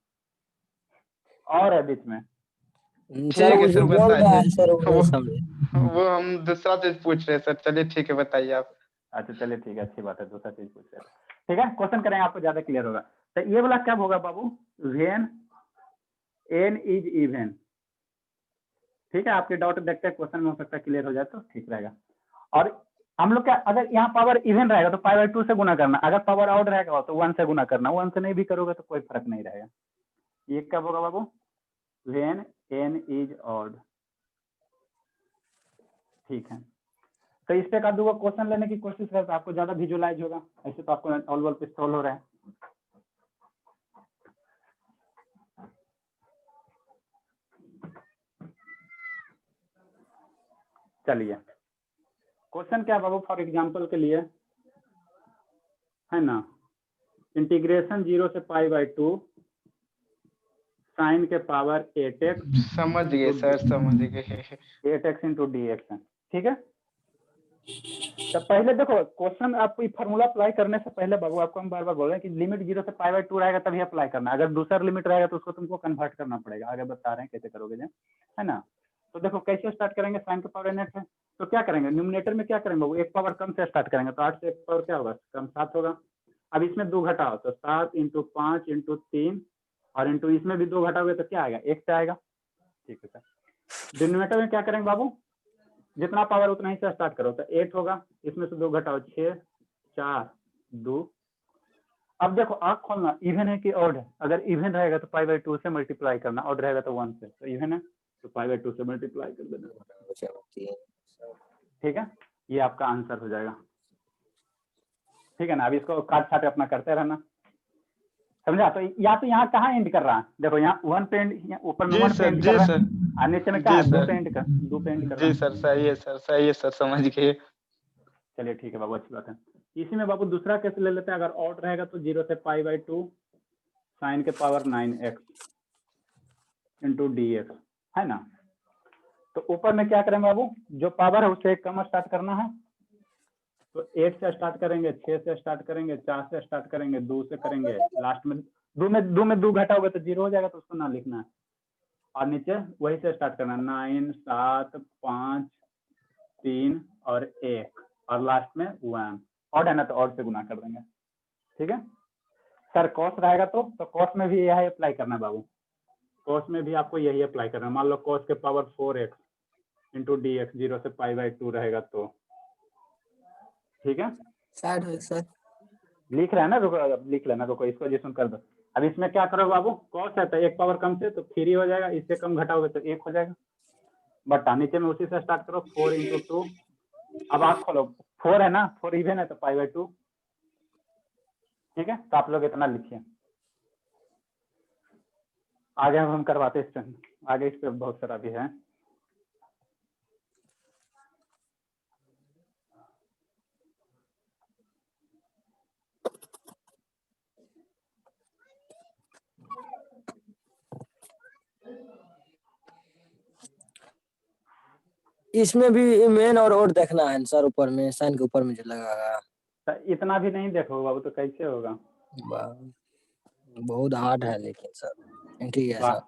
और है बीच में। सर वो ठीक है जो सर, बोल रहा है बताइए। सर वो नहीं समझे। वो हम दूसरा चीज पूछ रहे हैं सर, चलिए ठीक है, बताइए आप। अच्छा चलिए ठीक है, अच्छी बात है, दूसरा चीज पूछ रहे हैं, ठीक है। क्वेश्चन करेंगे आपको ज्यादा क्लियर होगा। तो ये वाला क्या होगा बाबू, वेन एन इज इवन, ठीक है। आपके डाउट देखते हैं, क्वेश्चन में हो सकता है क्लियर हो जाए तो ठीक रहेगा। और हम लोग क्या, अगर यहाँ पावर इवन रहेगा तो पाई बाई 2 से गुना करना, अगर पावर ऑड रहेगा तो 1 से गुना करना, 1 से नहीं भी करोगे तो कोई फर्क नहीं रहेगा। ये कब होगा बाबू, वेन एन इज ऑड, ठीक है। तो इस पे का दूंगा क्वेश्चन लेने की कोशिश करता, आपको ज्यादा विजुअलाइज होगा, ऐसे तो आपको ऑल बॉल पिस्तौल हो रहा है। चलिए क्वेश्चन क्या बाबू, फॉर एग्जांपल के लिए है ना, इंटीग्रेशन 0 से पाई बाई 2 साइन के पावर 8x, समझ गए सर, समझ गए। 8x इंटू डी एक्स है, ठीक है। तो पहले देखो क्वेश्चन आपको फार्मूला अप्लाई करने से पहले बाबू आपको हम बार बार बोल रहे हैं कि लिमिट 0 से π/2 रहेगा तभी अप्लाई करना है। अगर दूसरा लिमिट रहेगा तो उसको तुमको कन्वर्ट करना पड़ेगा। आगे बता रहे हैं कैसे करोगे जो, है ना। तो देखो कैसे स्टार्ट करेंगे, साइन के पावर n है तो क्या करेंगे, न्यूमिनेटर में क्या करेंगे बाबू, एक पावर कम से स्टार्ट करेंगे तो 8 से एक पावर क्या होगा, कम 7 होगा। अब इसमें 2 घटाओ तो 7 × 5 × 3 और इंटू इसमें भी 2 घटाओगे तो क्या आएगा, 1 से आएगा। ठीक है सर। डिनोमिनेटर में क्या करेंगे बाबू, जितना पावर उतना ही से स्टार्ट करो तो 8 होगा, इसमें से 2 घटाओ 6 4 2। अब देखो आँख खोलना, इवन है कि ऑड है। अगर इवन रहेगा तो π/2 से मल्टीप्लाई करना, ऑड रहेगा तो 1 से। तो इवन है तो π/2 से मल्टीप्लाई कर देना। ठीक है, ये आपका आंसर हो जाएगा। ठीक है ना। अब इसको काट छाट अपना करते रहना, समझा। तो या तो यहाँ कहाँ एंड कर रहा है, देखो यहाँ 1 पे एंड, ऊपर में 1 पे एंड कर रहा है और नीचे में क्या है, 2 पे एंड कर, 2 पे एंड कर रहा है। जी सर, सही है सर, सही है सर, समझ गए। चलिए ठीक है बाबू, अच्छी बात है। इसी में बाबू दूसरा केस ले लेते हैं। अगर ऑड रहेगा तो 0 से π/2 साइन के पावर 9x इंटू dx, है ना। तो ऊपर में क्या करेंगे बाबू, जो पावर है उससे एक कम स्टार्ट करना है। तो 8 से स्टार्ट करेंगे, 6 से स्टार्ट करेंगे, 4 से स्टार्ट करेंगे, 2 से करेंगे, लास्ट में 2 घटाओगे तो 0 हो जाएगा, तो उसको ना लिखना है। और नीचे वही से स्टार्ट करना, 9 7 5 3 और 1 और लास्ट में 1। ऑड है ना तो ऑड से गुना कर देंगे। ठीक है सर। कॉस रहेगा तो कॉस में भी यही अप्लाई करना है बाबू, कॉस में भी आपको यही अप्लाई करना है। मान लो कॉस के पावर 4x इंटू dx 0 से π/2 रहेगा तो, ठीक है। साइड हो सर। लिख रहे हैं ना, रुको लिख लेना, रुको इसको जिसम कर दो। अब इसमें क्या करो बाबू, कॉस है तो एक पावर कम से तो 3 हो जाएगा, इससे कम घटाओगे तो 1 हो जाएगा। बटा नीचे में उसी से स्टार्ट करो, 4 × 2। अब आप खोलो, 4 है ना, 4 इवन है तो π/2। ठीक है, तो आप लोग इतना लिखिए। आगे हम करवाते इस पे, आगे इस पे बहुत सारा भी है। इसमें भी मेन और ओड देखना है सर, ऊपर में साइन के ऊपर में जो लगा है। तो इतना भी नहीं देखो बाबू तो कैसे होगा। बहुत हार्ड है लेकिन सर। ठीक है वाह, सर।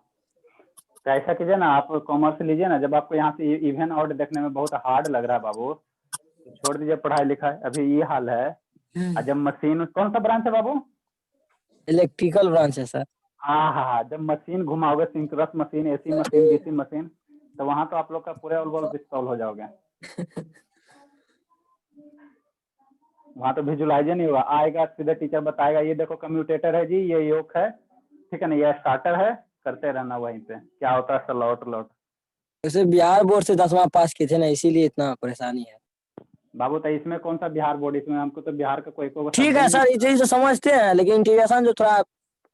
तो ऐसा कीजिए ना, आप कॉमर्स लीजिए ना, जब आपको यहाँ से इवन ऑड देखने में बहुत हार्ड लग रहा है बाबू तो छोड़ दीजिए पढ़ाई लिखाई, अभी ये हाल है। और जब मशीन, कौन सा ब्रांच है बाबू, इलेक्ट्रिकल ब्रांच है सर। हाँ, जब मशीन घुमाओगे, synchronous machine, AC machine, DC machine, तो वहां तो आप लोग का पूरे ऑल पिस्तौल हो जाओगे। वहां तो विजुलाइज नहीं होगा, आएगा सीधे टीचर बताएगा ये देखो कम्यूटेटर है जी, ये योक है, ठीक है ना, ये स्टार्टर है, करते रहना वहीं पे क्या होता है स्लॉट लॉट। वैसे बिहार बोर्ड से 10वां पास किए थे ना, इसीलिए इतना परेशानी है बाबू। तो इसमें कौन सा बिहार बोर्ड, इसमें हमको तो बिहार का कोई ठीक है सर, इसे तो समझते हैं, लेकिन इंटीग्रेशन जो थोड़ा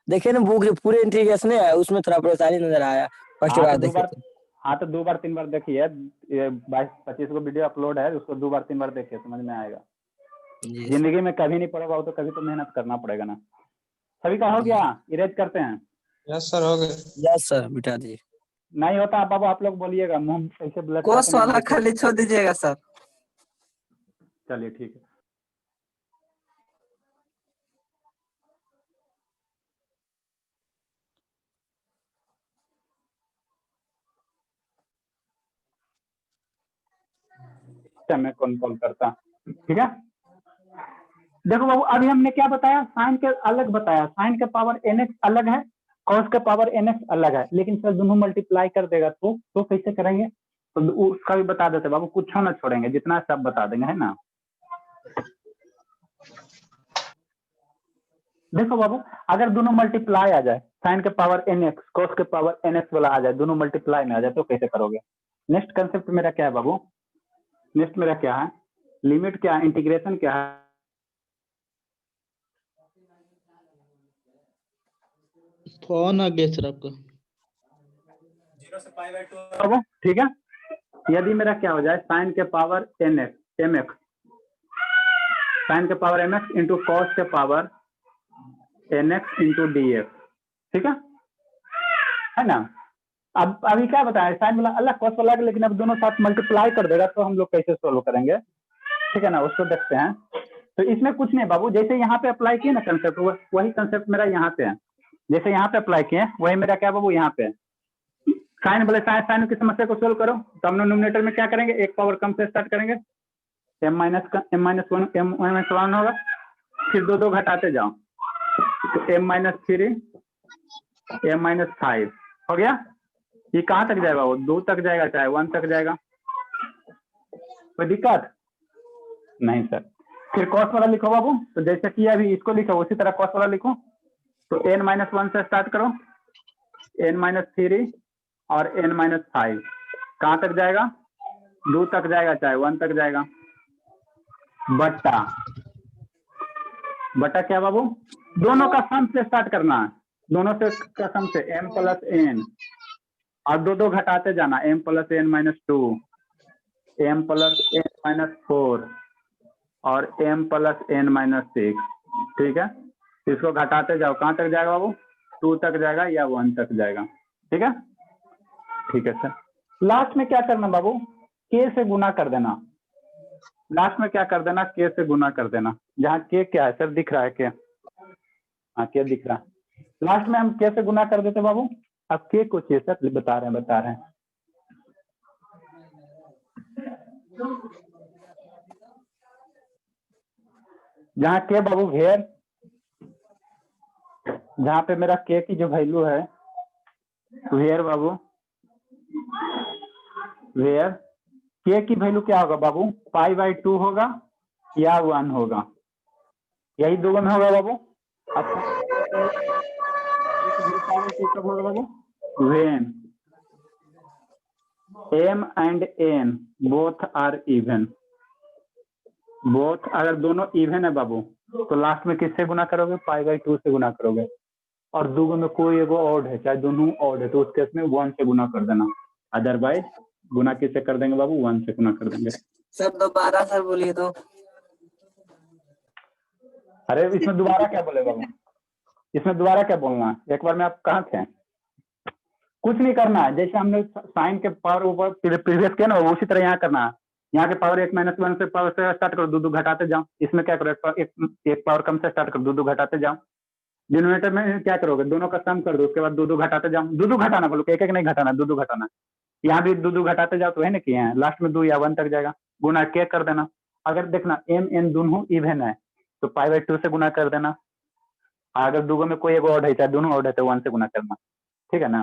देखे ना, बुक पूरे इंटीग्रेशन है उसमें थोड़ा परेशानी नजर आया फर्स्ट बार देखे थे। हाँ तो 2 बार 3 बार देखिए, 22-25 को वीडियो अपलोड है, उसको 2 बार 3 बार देखिए, समझ में आएगा। जिंदगी में कभी नहीं पढ़ा बाबू तो कभी तो मेहनत करना पड़ेगा ना। सभी का हो गया, इरेज करते हैं। यस सर, हो गए। यस सर, बिठा दीजिए। नहीं होता बाबू आप लोग बोलिएगा, मुंह ऐसे ब्लड कोस वाला खाली छोड़ दीजिएगा सर। चलिए ठीक है। मैं कौन कॉल करता, ठीक है। देखो बाबू अभी हमने क्या बताया, साइन के अलग बताया, साइन के पावर nx अलग है, कॉस के पावर nx अलग है, लेकिन सर दोनों मल्टीप्लाई कर देगा तो कैसे करेंगे, तो उसका भी बता देते बाबू, कुछ ना छोड़ेंगे, जितना सब बता देंगे, है ना। देखो बाबू अगर दोनों मल्टीप्लाई आ जाए, साइन के पावर nx कॉस के पावर nx वाला आ जाए, दोनों मल्टीप्लाई में आ जाए तो कैसे करोगे। नेक्स्ट कंसेप्ट मेरा क्या है बाबू, नेक्स्ट मेरा क्या है, लिमिट क्या है, इंटीग्रेशन क्या है, फोन आ गया सर आपका। 0 से π/2 ठीक है। यदि मेरा क्या हो जाए, साइन के पावर mx साइन के पावर mx इंटू कॉस के पावर nx इंटू dx, ठीक है ना। अब अभी क्या बताया, साइन वाला अलग कॉस वाला अलग, लेकिन अब दोनों साथ मल्टीप्लाई कर देगा तो हम लोग कैसे सोल्व करेंगे। ठीक है ना, उसको देखते हैं। तो इसमें कुछ नहीं बाबू, जैसे यहाँ पे अप्लाई किए ना कंसेप्ट, वही कंसेप्ट मेरा यहाँ पे है। जैसे यहाँ पे अप्लाई किए वही मेरा क्या बाबू यहाँ पे साइन, बोले साइन की समस्या को सोल्व करो, तो हम लोग न्यूमरेटर में क्या करेंगे, एक पावर कम से स्टार्ट करेंगे, m-1 होगा, फिर दो घटाते जाओ, तो m-3 m-5 हो गया। ये कहाँ तक जाएगा, वो 2 तक जाएगा चाहे 1 तक जाएगा, कोई दिक्कत नहीं सर। फिर कॉस वाला लिखो बाबू, तो जैसे कि अभी इसको लिखो उसी तरह कॉस वाला लिखो, तो n-1 से स्टार्ट करो, n-3 और n-5 कहाँ तक जाएगा, 2 तक जाएगा चाहे 1 तक जाएगा, बटा क्या बाबू, दोनों का सम से स्टार्ट करना है, दोनों से का सम से m प्लस n, और दो घटाते जाना, m plus n-2, m plus n-4 और m प्लस n-6, ठीक है। इसको घटाते जाओ, कहाँ तक जाएगा बाबू, 2 तक जाएगा या 1 तक जाएगा, ठीक है। ठीक है सर, लास्ट में क्या करना बाबू, k से गुना कर देना, लास्ट में क्या कर देना, k से गुना कर देना। जहाँ k क्या है सर, दिख रहा है k, हाँ k दिख रहा है, लास्ट में हम k से गुना कर देते बाबू। अब k को चाहिए सर, बता रहे हैं जहाँ k बाबू वेयर, जहाँ पे मेरा k की जो वैल्यू है, वेयर बाबू, वेयर k की वैल्यू क्या होगा बाबू, π/2 होगा या 1 होगा, यही दो में होगा बाबू। अब कब होगा बाबू, when m and n both are even, both अगर दोनों इवन है बाबू, तो लास्ट में किससे गुना करोगे, π/2 से गुना करोगे, और दो में कोई एगो ऑड है चाहे दोनों ऑड है, तो उस केस में 1 से गुना कर देना, अदरवाइज गुना किससे कर देंगे बाबू, 1 से गुना कर देंगे। सर दोबारा सर बोलिए तो। अरे इसमें दोबारा क्या बोले बाबू, इसमें दोबारा क्या बोलना है, एक बार में आप कहाँ थे, कुछ नहीं करना है, जैसे हमने साइन के पावर ऊपर प्रीवियस किया ना, उसी तरह यहाँ करना है। यहाँ के पावर 1-1 से पावर से स्टार्ट करो, दो घटाते जाओ, इसमें क्या करो, एक पावर कम से स्टार्ट करो, दो घटाते जाओ। डिनोमिनेटर में क्या करोगे, दोनों का सम कर दो, उसके बाद दो घटाते जाओ, दो घटाना बोलो, एक नहीं घटाना, दो घटाना। यहाँ भी दो घटाते जाओ तो है ना कि यहाँ लास्ट में 2 या 1 तक जाएगा, गुना के कर देना। अगर देखना m n दोनों इवन है तो π/2 से गुना कर देना, अगर दो में कोई एक ऑड है चाहे दोनों ऑड है तो 1 से गुना करना, ठीक है ना।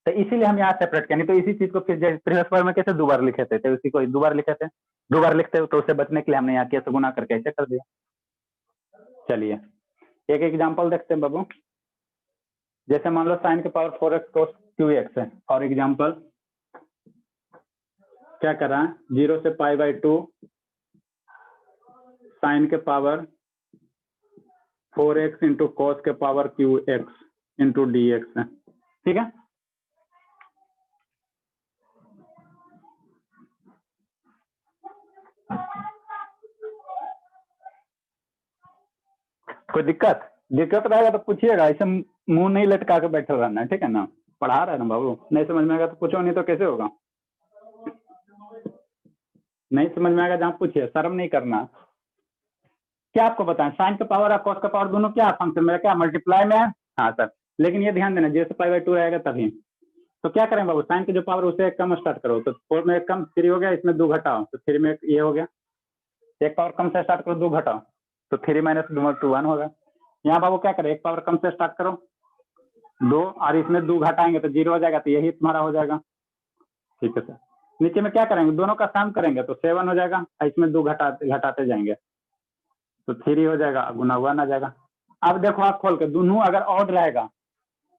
तो इसीलिए हम यहाँ सेपरेट किया, नहीं तो इसी चीज को फिर प्रीवियस बार में कैसे 2 बार लिखे थे, तो उसी को 2 बार लिखे थे, 2 बार लिखते हो तो उससे बचने के लिए हमने यहाँ कैसे गुना करके ऐसे कर दिया। चलिए एक एग्जांपल देखते हैं बाबू, जैसे मान लो साइन के पावर 4x cos qx है, और एग्जांपल क्या कर रहा है, 0 से π/2 साइन के पावर 4x इंटू कॉस के पावर qx इंटू dx है, ठीक है। कोई दिक्कत रहेगा तो पूछिएगा, ऐसे मुंह नहीं लटका के बैठे रहना है, ठीक है ना। पढ़ा रहा है ना बाबू, नहीं समझ में आएगा तो पूछो, नहीं तो कैसे होगा, नहीं समझ में आएगा जहाँ पूछिए, शर्म नहीं करना। क्या आपको बताएं, साइन का पावर और कॉस का पावर दोनों क्या फंक्शन मेरा क्या मल्टीप्लाई में है, हाँ सर, लेकिन ये ध्यान देना जैसे π/2 रहेगा तभी। तो क्या करें बाबू, साइन के जो पावर उसे एक कम स्टार्ट करो, तो 4 में एक कम 3 हो गया, इसमें 2 घटाओ तो 3 में ये हो गया, एक पावर कम से स्टार्ट करो 2 घटाओ तो 3 - 2 1 होगा। यहाँ बाबू क्या करें, एक पावर कम से स्टार्ट करो 2 और इसमें 2 घटाएंगे तो 0 हो जाएगा, तो यही तुम्हारा हो जाएगा, ठीक है सर। नीचे में क्या करेंगे, दोनों का सम करेंगे तो 7 हो जाएगा, इसमें 2 घटाते जाएंगे तो 3 हो जाएगा, गुना 1 आ जाएगा। अब देखो आप खोल के, दोनों अगर ऑड रहेगा,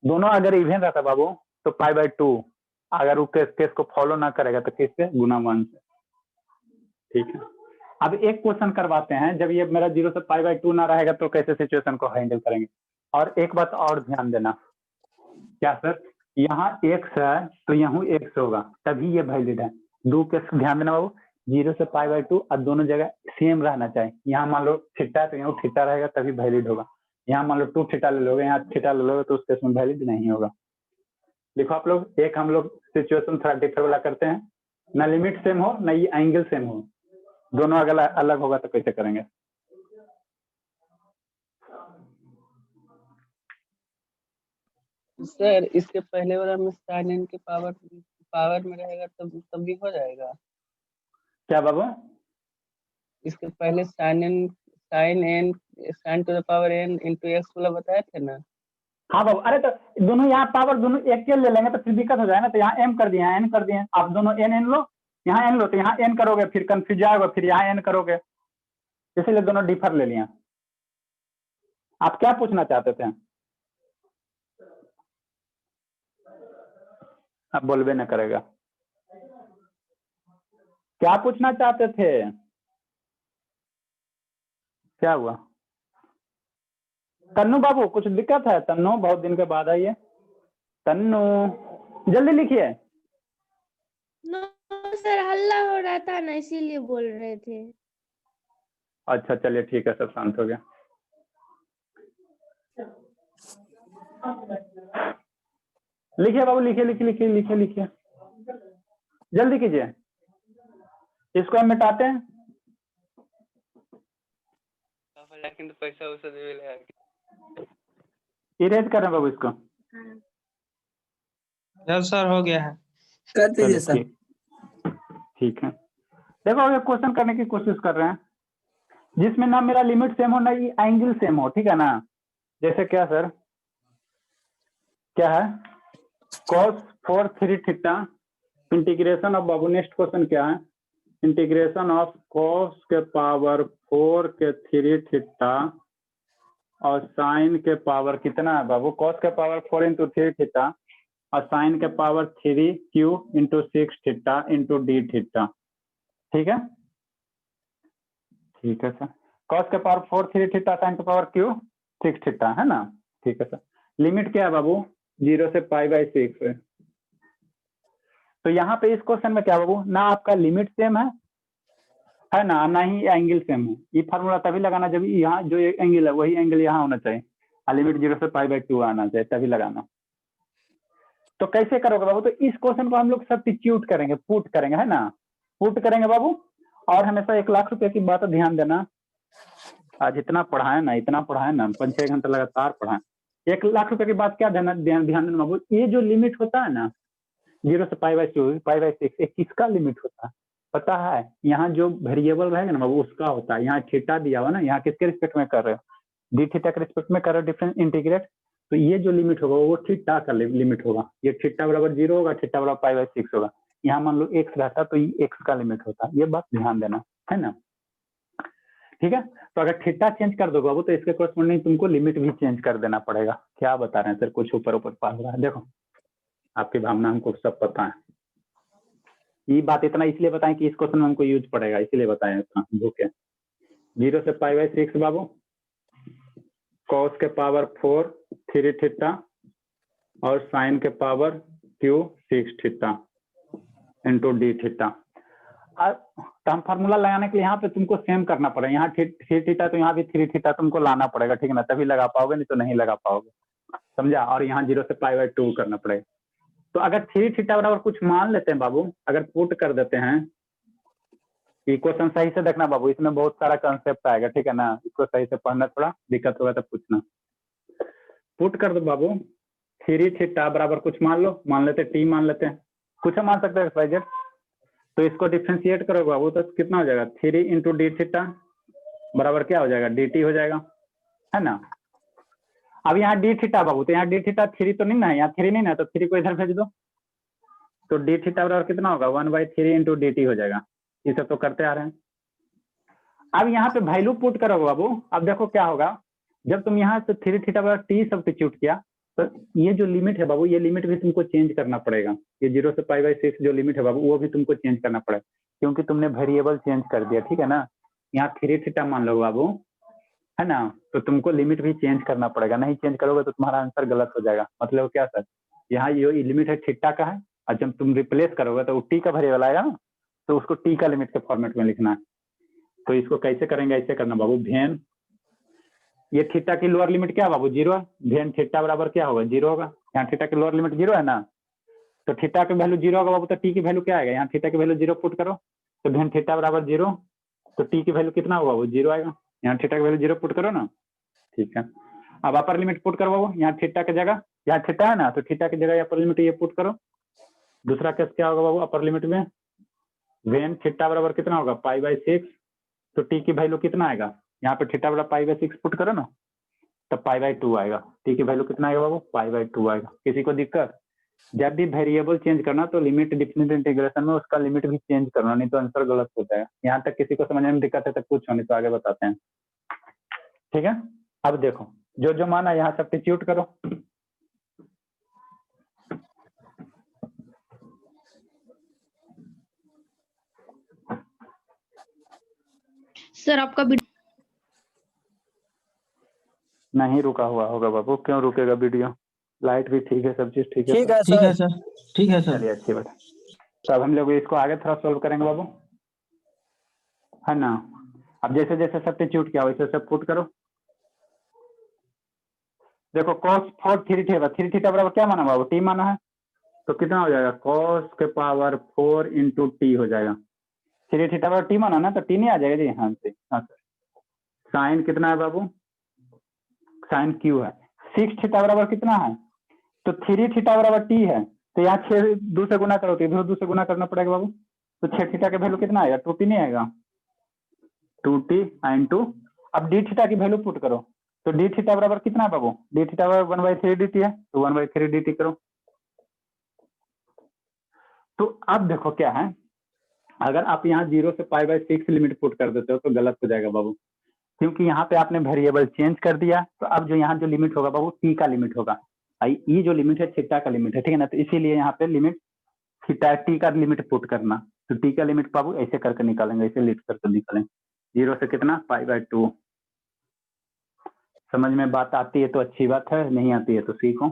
दोनों अगर इवन रहता बाबू तो π/2, अगर वो केस को फॉलो ना करेगा तो किससे, गुना 1 से, ठीक है। अब एक क्वेश्चन करवाते हैं, जब ये मेरा 0 से π/2 ना रहेगा तो कैसे सिचुएशन को हैंडल करेंगे। और एक बात और ध्यान देना, क्या सर, यहाँ x है तो यहाँ x होगा तभी ये वैलिड है। 2 केस ध्यान देना बाबू, 0 से π/2 और दोनों जगह सेम रहना चाहिए। यहाँ मान लो थीटा है तो यहाँ थीटा रहेगा तभी वैलिड होगा, यहाँ मान लो 2 थीटा ले लोगे, यहाँ थीटा ले लोगे तो उस केस में वैलिड नहीं होगा। देखो आप लोग, एक हम लोग सिचुएशन थोड़ा डिफर वाला करते हैं, ना लिमिट सेम हो ना ये एंगल सेम हो, दोनों अगर अलग होगा तो कैसे करेंगे? सर इसके पहले वाला में साइन एन के पावर में रहेगा तब भी हो जाएगा। क्या बाबू? इसके पहले sine to the power n into x वाला बताए थे ना। हाँ बाबू, अरे तो दोनों यहाँ पावर दोनों एक के ले लेंगे तो फिर दिक्कत हो जाएगा। तो यहाँ एम कर दिए, यहाँ एन कर दिए, आप दोनों एन एन लो, यहाँ एन लो, तो यहाँ एन करोगे फिर कंफ्यूज जाएगा, फिर यहाँ एन करोगे, इसीलिए दोनों डिफर ले लिया। आप क्या पूछना चाहते थे? अब बोलबे न करेगा। क्या पूछना चाहते थे? क्या हुआ? तन्नू बाबू कुछ दिक्कत है? तन्नू बहुत दिन के बाद आई है। तन्नू जल्दी लिखिए। नो सर, हल्ला हो रहा था ना, इसीलिए बोल रहे थे। अच्छा चलिए ठीक है, सब शांत हो गया। लिखिए बाबू, लिखिए लिखिए लिखिए लिखिए लिखिए, जल्दी कीजिए। इसको हम मिटाते हैं। लेकिन तो पैसा वैसा दे इरेज कर रहे हैं बाबू इसको। यस सर, हो गया है। कर दीजिए चलिए सर। ठीक है। देखो अगर क्वेश्चन करने की कोशिश कर रहे हैं जिसमें ना मेरा लिमिट सेम हो ना ये एंगल सेम हो, ठीक है ना। जैसे क्या सर, क्या है? cos 4 3 theta integration of, Babu next question क्या है? इंटीग्रेशन ऑफ cos के पावर 4 के 3 थीटा और साइन के पावर कितना है बाबू? cos के पावर 4 इंटू 3 थीटा और साइन के power 3 Q into 6 theta into D theta. ठीक है, ठीक है सर। cos के पावर 4 3 थीटा, साइन के पावर क्यू 6 थीटा, है ना। ठीक है सर। लिमिट क्या है बाबू? 0 से π/6 है। तो यहाँ पे इस क्वेश्चन में क्या बाबू, ना आपका लिमिट सेम है ना, ना ही एंगल सेम है। ये फार्मूला तभी लगाना जब यहाँ जो एंगल है वही एंगल यहाँ होना चाहिए और लिमिट 0 से π/2 आना चाहिए, तभी लगाना। तो कैसे करोगे बाबू? तो इस क्वेश्चन को हम लोग सब्स्टिट्यूट करेंगे, पुट करेंगे, है ना, पुट करेंगे बाबू। और हमेशा 1 लाख रुपए की बात ध्यान देना। आज इतना पढ़ाए ना, इतना पढ़ाए ना, 5-6 घंटे लगातार पढ़ाए। 1 लाख रुपए की बात क्या ध्यान देना बाबू? ये जो लिमिट होता है ना 0 से π/6, ये किसका लिमिट होता है पता है? यहाँ जो वेरिएबल रहेगा ना बाबू उसका होता है। यहाँ थीटा दिया हुआ ना, यहाँ किसके रिस्पेक्ट में कर रहे हो? डी थीटा के रिस्पेक्ट में कर रहे हो डिफरेंस इंटीग्रेट। तो ये जो लिमिट होगा वो थीटा का लिमिट होगा। ये थीटा बराबर 0 होगा, थीटा बराबर π/6 होगा। यहाँ मान लो x रहता तो ये x का लिमिट होता है। ये बात ध्यान देना, है ना। ठीक है, तो अगर थीटा चेंज कर दो बाबू तो इसके कोरस्पॉन्डिंग तुमको लिमिट भी चेंज कर देना पड़ेगा। क्या बता रहे हैं सर? कुछ ऊपर ऊपर पास रहा है। देखो आपकी भावना हमको सब पता है। ये बात इतना इसलिए बताएं कि इस क्वेश्चन में हमको यूज पड़ेगा, इसलिए बताएं इतना भूखे। 0 से π/6 बाबू, cos के पावर 4 3 थीटा और साइन के power Q 6 theta into D theta. तो हम फार्मूला लगाने के लिए यहाँ पे तुमको सेम करना पड़ेगा। यहाँ 3 थीटा तो यहाँ भी 3 थीटा तुमको लाना पड़ेगा, ठीक है ना, तभी लगा पाओगे, नहीं तो नहीं लगा पाओगे, समझा। और यहाँ 0 से π/2 करना पड़ेगा। तो अगर 3 थीटा बराबर कुछ मान लेते हैं बाबू, अगर पुट कर देते हैं, इक्वेशन सही से देखना बाबू, इसमें बहुत सारा कंसेप्ट आएगा, ठीक है ना। इसको सही से पढ़ना, थोड़ा दिक्कत होगा तो पूछना। पुट कर दो बाबू, 3 थीटा बराबर कुछ मान लो, मान लेते टी मान लेते हैं, कुछ मान सकते हैं XYZ। तो इसको डिफ्रेंशिएट करोगे बाबू तो कितना हो जाएगा? 3 इंटू डी थीटा बराबर क्या हो जाएगा? dt हो जाएगा, है ना। अब यहाँ डी थीटा बाबू, तो यहाँ डी थीटा 3 तो नहीं ना है, यहाँ 3 नहीं ना, तो 3 को इधर भेज दो। तो डी थीटा बराबर कितना होगा? 1/3 इंटू dt हो जाएगा। ये सब तो करते आ रहे हैं। अब यहाँ पे वैल्यू पुट करोगे बाबू, अब देखो क्या होगा। जब तुम यहाँ से 3 थीटा बराबर टी सब्स्टिट्यूट किया तो ये जो लिमिट है बाबू, ये लिमिट भी तुमको चेंज करना पड़ेगा। ये 0 से π/6 जो लिमिट है बाबू वो भी तुमको चेंज करना पड़ेगा, क्योंकि तुमने वेरिएबल चेंज कर दिया, ठीक है ना। यहाँ 3 थीटा मान लो बाबू, है ना, तो तुमको लिमिट भी चेंज करना पड़ेगा। नहीं चेंज करोगे तो तुम्हारा आंसर गलत हो जाएगा। मतलब क्या सर? यहाँ ये लिमिट है थीटा का है, और जब तुम रिप्लेस करोगे तो टी का वेरिएबल आएगा ना, तो उसको टी का लिमिट के फॉर्मेट में लिखना है। तो इसको कैसे करेंगे? ऐसे करना बाबू, भेन ये थीटा की लोअर लिमिट क्या बाबू? 0 है। भेन थीटा बराबर क्या होगा? 0 होगा। यहाँ थीटा की लोअर लिमिट 0 है ना, तो थीटा की वैल्यू 0 होगा बाबू, तो टी की वैल्यू क्या आएगा? यहाँ थीटा की वैल्यू 0 पुट करो, तो भेन थीटा बराबर 0, तो टी की वैल्यू कितना होगा, वो 0 आएगा। यहाँ थीटा की वैल्यू 0 पुट करो ना, ठीक है। अब अपर लिमिट पुट करो बाबू, यहाँ थीटा की जगह, यहाँ थीटा है ना, तो थीटा की जगह अपर लिमिट ये पुट करो। दूसरा केस क्या होगा बाबू अपर लिमिट में, वेन थीटा बराबर कितना होगा π/6, तो टी की वैल्यू कितना आएगा, यहाँ पे थीटा बराबर π/6 पुट करो ना, तब π/2 आएगा। टी की वैल्यू कितना आएगा बाबू, π/2 आएगा। किसी को दिक्कत, जब भी वेरिएबल चेंज करना तो लिमिट डिफिनिट इंटीग्रेशन में उसका लिमिट भी चेंज करना, नहीं तो आंसर गलत हो जाएगा। यहाँ तक किसी को समझने में दिक्कत है तो पूछो, नहीं तो आगे बताते हैं, ठीक है। अब देखो जो जो माना यहाँ सब्स्टिट्यूट करो। सर आपका नहीं रुका हुआ होगा बाबू, क्यों रुकेगा वीडियो, लाइट भी ठीक है, सब चीज ठीक है। ठीक है ठीक है सर। सर, ठीक है सर। चलिए अच्छी बात है। तो अब हम लोग इसको आगे थोड़ा सॉल्व करेंगे बाबू, है ना। अब जैसे जैसे सब्स्टिट्यूट किया वैसे सब पुट करो। देखो cos 4 3 थीटा, 3 थीटा बराबर क्या माना बाबू, टी माना है, तो कितना हो जाएगा cos के पावर 4 इंटू टी हो जाएगा। 3 थीटा बराबर टी माना ना, तो टी नहीं आ जाएगा जी, हाँ से, हाँ सर। साइन कितना है बाबू, साइन क्यू है। 6 थीटा बराबर कितना है, तो 3 थीटा बराबर टी है, तो यहाँ 6 2 से गुना करो तो इधर 2 से गुना करना पड़ेगा बाबू, तो 6 थीटा का वैल्यू कितना आएगा, 2t नहीं आएगा, 2t इंटू, अब डी थीटा की वैल्यू पुट करो, तो डी थीटा बराबर कितना है बाबू, डी थीटा बराबर 1/3 dt है, तो 1/3 dt करो। तो अब देखो क्या है, अगर आप यहाँ 0 से π/6 लिमिट पुट कर देते हो तो गलत हो जाएगा बाबू, क्योंकि यहाँ पे आपने वेरिएबल चेंज कर दिया। तो अब जो यहाँ जो लिमिट होगा बाबू टी का लिमिट होगा, ये जो लिमिट है थीटा का लिमिट है, ठीक है ना। तो इसीलिए यहाँ पे लिमिट थीटा टी का लिमिट पुट करना, तो टी का लिमिट बाबू ऐसे करके निकालेंगे, ऐसे लिट करके निकालेंगे। 0 से कितना π/2। समझ में बात आती है तो अच्छी बात है, नहीं आती है तो सीखो।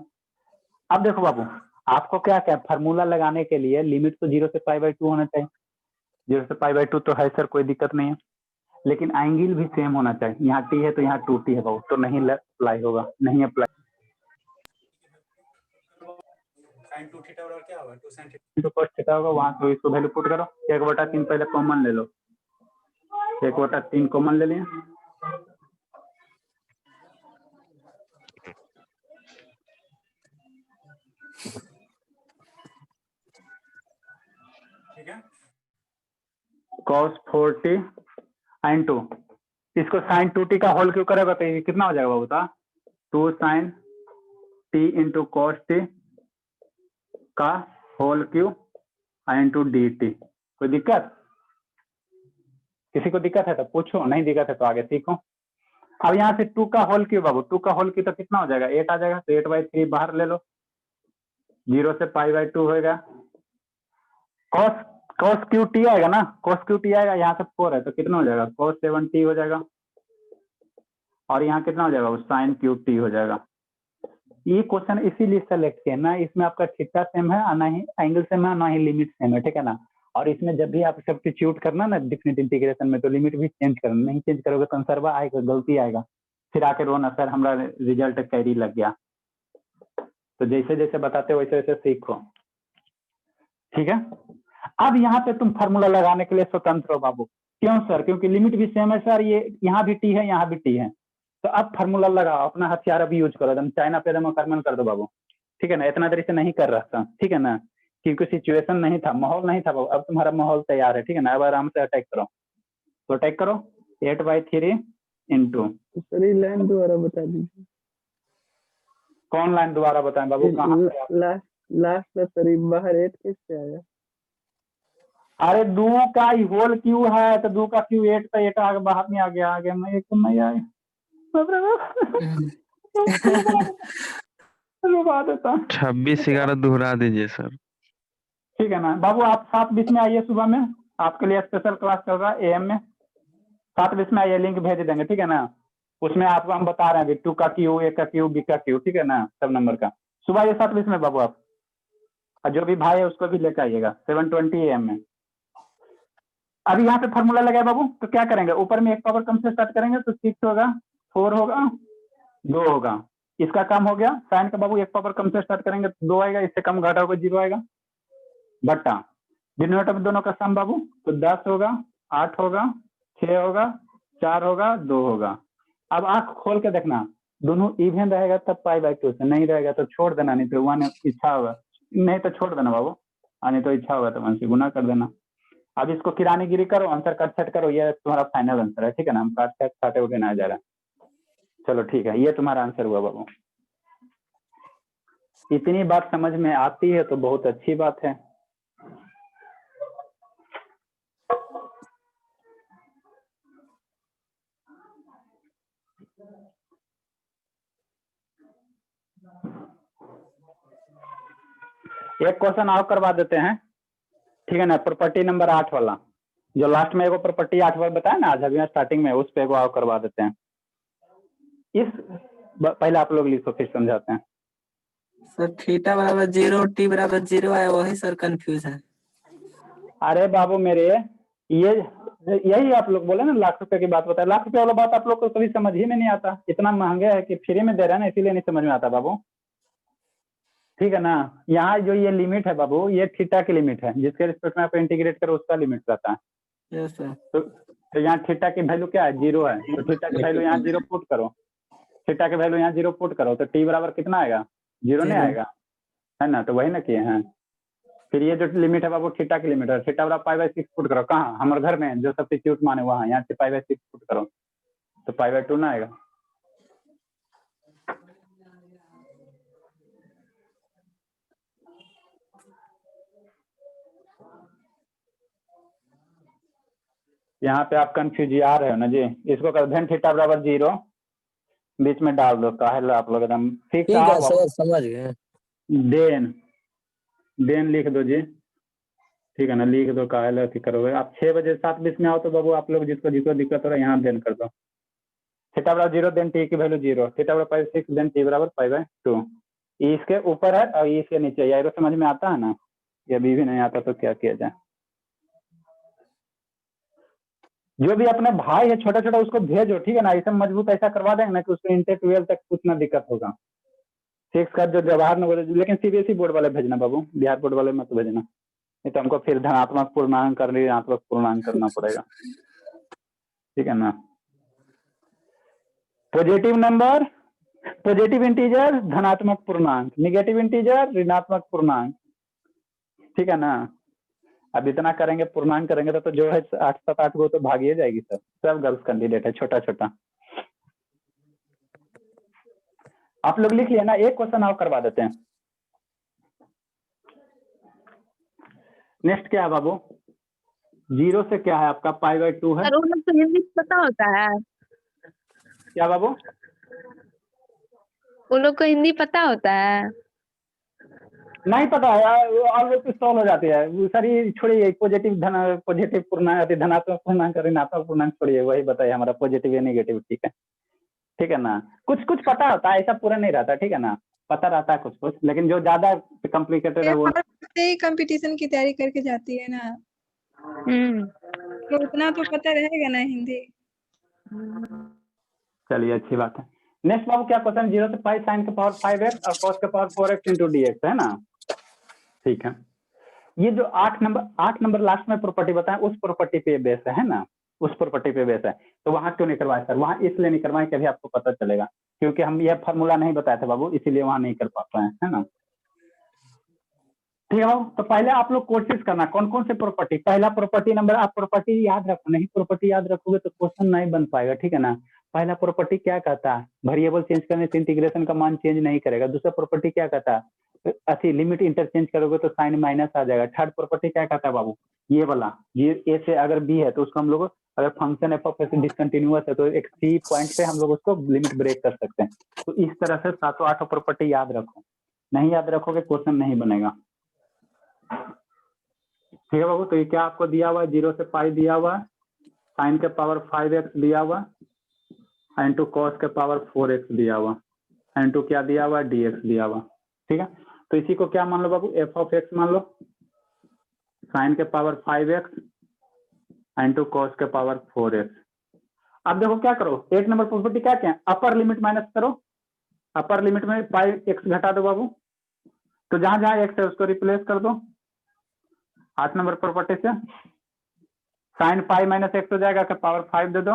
अब देखो बाबू आपको क्या क्या फार्मूला लगाने के लिए लिमिट तो 0 से π/2 होना चाहिए। 0 से π/2 तो है सर, कोई दिक्कत नहीं है, लेकिन एंगल भी सेम होना चाहिए। यहाँ टी है तो यहाँ 2t है बाबू, तो नहीं अप्लाई होगा, नहीं अप्लाई। sin 2 थीटा बराबर क्या होगा, 2 sin थीटा तो cos थीटा होगा, वहां तो इसको वैल्यू पुट करो। 1/3 पहले कॉमन ले लो, 1/3 कॉमन ले लिए, ठीक है। cos 4t इंटू इसको sin 2t का होल क्यों करेगा तो ये कितना हो जाएगा बाबू, बता, 2 sin t into cos t का होल क्यू इंटू dt। कोई दिक्कत, किसी को दिक्कत है तो पूछो, नहीं दिक्कत है तो आगे सीखो। अब यहाँ से 2 का होल क्यू बाबू, 2 का होल क्यू तो कितना हो जाएगा, 8 आ जाएगा, तो 8/3 बाहर ले लो, 0 से π/2 होएगा। cos क्यू टी आएगा ना, cos क्यू टी आएगा, यहाँ से 4 है तो कितना हो जाएगा, cos 7t हो जाएगा, और यहाँ कितना हो जाएगा, sin क्यू टी हो जाएगा। ये क्वेश्चन इसीलिए सेलेक्ट किया ना, इसमें आपका थीटा सेम है, ना ही एंगल सेम है, ना ही लिमिट सेम है, ठीक है ना। और इसमें जब भी आप सब्स्टिट्यूट करना ना डिफिनिट इंटीग्रेशन में, तो लिमिट भी चेंज करना, नहीं चेंज करोगे तो आंसर आएगा, गलती आएगा, फिर आके रोना सर हमारा रिजल्ट कैरी लग गया। तो जैसे जैसे बताते हो वैसे वैसे सीखो, ठीक है। अब यहाँ पे तुम फार्मूला लगाने के लिए स्वतंत्र हो बाबू, क्यों सर, क्योंकि लिमिट भी सेम है सर, ये यहाँ भी टी है यहाँ भी टी है, तो अब फार्मूला लगाओ, अपना हथियार अभी यूज करो, एकदम चाइना पे एकदम आक्रमण कर दो बाबू, ठीक है ना। इतना देरी से नहीं कर रहा था, ठीक है ना, क्योंकि सिचुएशन नहीं था, माहौल नहीं था बाबू, अब तुम्हारा माहौल तैयार है, ठीक है ना। अब आराम से अटैक करो, तो अटैक करो 8/3 इंटू, सर ये लाइन दोबारा बता दीजिए। कौन लाइन दोबारा बताएं बाबू, कहाँ पे आप? लास्ट में सर ये बाहर 8 कैसे आया? अरे 2 का होल क्यू है, तो 2 का क्यू 8 का 8 आगे बाहर नहीं आ गया, आगे मैं एक तो नहीं आया देता 26/11 दोहरा दीजिए सर। ठीक है ना बाबू, आप 7:20 में आइए, सुबह में आपके लिए स्पेशल क्लास चल रहा है एएम में, 7:20 में आइए, लिंक भेज देंगे, ठीक है ना। उसमें आपको हम बता रहे हैं अभी 2 का क्यू, ए का क्यू, बी का क्यू, ठीक है ना, सब नंबर का। सुबह आइए 7:20 में बाबू आप, और जो भी भाई है उसको भी लेकर आइएगा 7:20 AM में। अभी यहाँ पे फॉर्मूला लगाए बाबू, तो क्या करेंगे, ऊपर में एक पावर कम से स्टार्ट करेंगे, तो 6 होगा, 4 होगा, 2 होगा, इसका काम हो गया। साइन का बाबू एक पावर कम से स्टार्ट करेंगे तो 2 आएगा, इससे कम घटा होगा 0 आएगा, बट्टा डिनोमिनेटर में दोनों का सम बाबू, तो 10 होगा, 8 होगा, 6 होगा, 4 होगा, 2 होगा। अब आंख खोल के देखना, दोनों इवन रहेगा तब π/2 से, नहीं रहेगा तो छोड़ देना, नहीं तो 1 इच्छा होगा, नहीं तो छोड़ देना बाबू, नहीं तो इच्छा होगा तो 1 से गुना कर देना। अब इसको किरानीगिरी करो, आंसर कट सेट करो, ये तुम्हारा फाइनल आंसर है, ठीक है ना। हम काट सेट काटे हुए ना जा रहा। चलो ठीक है, ये तुम्हारा आंसर हुआ बाबू। इतनी बात समझ में आती है तो बहुत अच्छी बात है। एक क्वेश्चन और करवा देते हैं, ठीक है ना। प्रॉपर्टी नंबर 8 वाला, जो लास्ट में एगो प्रॉपर्टी 8 वाला बताया ना आज अभी स्टार्टिंग में, उस पे एगो और करवा देते हैं। इस पहले आप लोग लिखो फिर समझाते हैं। सर थीटा बराबर 0 टी बराबर 0 है, वही सर कंफ्यूज है। अरे बाबू मेरे, ये यही आप लोग बोले ना लाख रुपए की बात बताए, लाख रुपए वाला बात आप लोग को कभी समझ ही में नहीं आता। इतना महंगे है कि फ्री में दे रहे हैं ना, इसीलिए नहीं समझ में आता बाबू, ठीक है ना। यहाँ जो ये लिमिट है बाबू, ये थीटा की लिमिट है, जिसके रिस्पेक्ट में आप इंटीग्रेट करो उसका लिमिट रहता है। Yes sir. तो यहाँ थीटा की वैल्यू क्या है, 0 है, तो थीटा की वैल्यू यहाँ 0 पुट करो, थीटा की वैल्यू यहाँ 0 पुट करो, तो टी बराबर कितना आएगा, 0 नहीं आएगा, है ना। तो वही ना किए हैं। फिर ये जो लिमिट है बाबू थीटा की लिमिट है, थीटा बराबर π/6 पुट करो, कहाँ हमारे घर में जो सब्स्टिट्यूट माने वहाँ, यहाँ से π/6 पुट करो तो π/2 ना आएगा। यहाँ पे आप कंफ्यूज आ रहे हो ना जी, इसको कर धन थीटा बराबर 0 बीच में डाल दो, काहे आप लोग एकदम फिक्स। ठीक है सर, समझ गए। देन लिख दो जी, ठीक है ना, लिख दो, काहे अथी करोगे आप। 6 बजे 7:20 में आओ तो बाबू आप लोग जिसको जिसको दिक्कत हो रहा है यहाँ देन कर दो। थीटा बराबर 0 देन टी की वैल्यू 0, थीटा बराबर π/6 देन टी बराबर π/2। इसके ऊपर है और इसके नीचे, यार समझ में आता है ना। ये अभी भी नहीं आता तो क्या किया जाए। जो भी अपने भाई है छोटा छोटा उसको भेजो, ठीक है ना। ऐसा मजबूत ऐसा करवा देंगे ना कि उसको इंटर 12 तक कुछ ना दिक्कत होगा। 6 का जो जवाहर नगर, लेकिन सीबीएसई बोर्ड वाले भेजना बाबू, बिहार बोर्ड वाले मत भेजना, नहीं तो हमको फिर धनात्मक पूर्णांक कर ऋणात्मक पूर्णांक करना पड़ेगा, ठीक है ना। पॉजिटिव नंबर, पॉजिटिव इंटीजर धनात्मक पूर्णांक, निगेटिव इंटीजर ऋणात्मक पूर्णांक, ठीक है ना। अब इतना करेंगे पूर्णांक करेंगे तो जो है 8 7 8 गो तो भागिए जाएगी सर। सब गर्ल्स कैंडिडेट है छोटा छोटा। आप लोग लिख लिया ना। एक क्वेश्चन और करवा देते हैं। नेक्स्ट क्या है बाबू, 0 से क्या है आपका π/2 है। सर उन लोग को हिंदी पता होता है? क्या बाबू, उन लोग को हिंदी पता होता है? नहीं पता है यार, और लोग सॉल्व हो जाती है सर। ये छोड़िए, पॉजिटिव पूर्णांक धनात्मक पूर्णांक ऋणात्मक पूर्णांक छोड़िए, वही बताइए हमारा पॉजिटिव या नेगेटिव, ठीक है, ठीक है ना। कुछ कुछ पता होता है, ऐसा पूरा नहीं रहता, ठीक है ना। पता रहता है कुछ कुछ, लेकिन जो ज्यादा कॉम्प्लिकेटेड है वो कंपटीशन की तैयारी करके जाती है ना, तो उतना तो पता रहेगा ना हिंदी। चलिए अच्छी बात है। नेक्स्ट बाबू क्या क्वेश्चन, 0 से पाई साइन के पावर 5x और cos के पावर 4x इंटू dx है ना, ठीक है। ये जो 8 नंबर लास्ट में प्रॉपर्टी बताएं, उस प्रॉपर्टी पे बेस है ना, उस प्रॉपर्टी पे बेस है। तो वहां क्यों नहीं करवाए सर, वहां इसलिए नहीं करवाए कि अभी आपको पता चलेगा, क्योंकि हम यह फॉर्मूला नहीं बताए थे बाबू, इसीलिए वहां नहीं कर पाते हैं, है ना। ठीक है बाबू, तो पहले आप लोग कोशिश करना कौन कौन से प्रॉपर्टी। पहला प्रॉपर्टी नंबर, आप प्रॉपर्टी याद रखो, नहीं प्रॉपर्टी याद रखोगे तो क्वेश्चन नहीं बन पाएगा, ठीक है ना। पहला प्रॉपर्टी क्या कहता है, वेरिएबल चेंज करने से इंटीग्रेशन का मान चेंज नहीं करेगा। दूसरा प्रॉपर्टी क्या कहता है, अच्छी लिमिट इंटरचेंज करोगे तो साइन माइनस आ जाएगा। थर्ड प्रॉपर्टी क्या कहता है बाबू, ये वाला, ये ए से अगर बी है तो उसको हम लोग, अगर function F of x discontinuous है तो एक सी पॉइंट पे हम लोग उसको लिमिट ब्रेक कर सकते हैं। तो इस तरह से 7-8 प्रॉपर्टी याद रखो, नहीं याद रखोगे क्वेश्चन नहीं बनेगा, ठीक है बाबू। तो ये क्या आपको दिया हुआ है, 0 से पाई दिया हुआ है, साइन के पावर 5x दिया हुआ, इंटू कॉस के पावर 4x दिया हुआ, इंटू क्या दिया हुआ, dx दिया हुआ, ठीक है। तो इसी को क्या मान लो बाबू, f ऑफ x मान लो, साइन के पावर 5x इंटू कॉस के पावर 4x। अब देखो क्या करो, 1 नंबर प्रॉपर्टी क्या क्या, अपर लिमिट माइनस करो, अपर लिमिट में पाई x घटा दो बाबू, तो जहां जहां x है उसको रिप्लेस कर दो 8 नंबर प्रॉपर्टी से। साइन पाई माइनस एक्स हो जाएगा, क्या पावर 5 दे दो।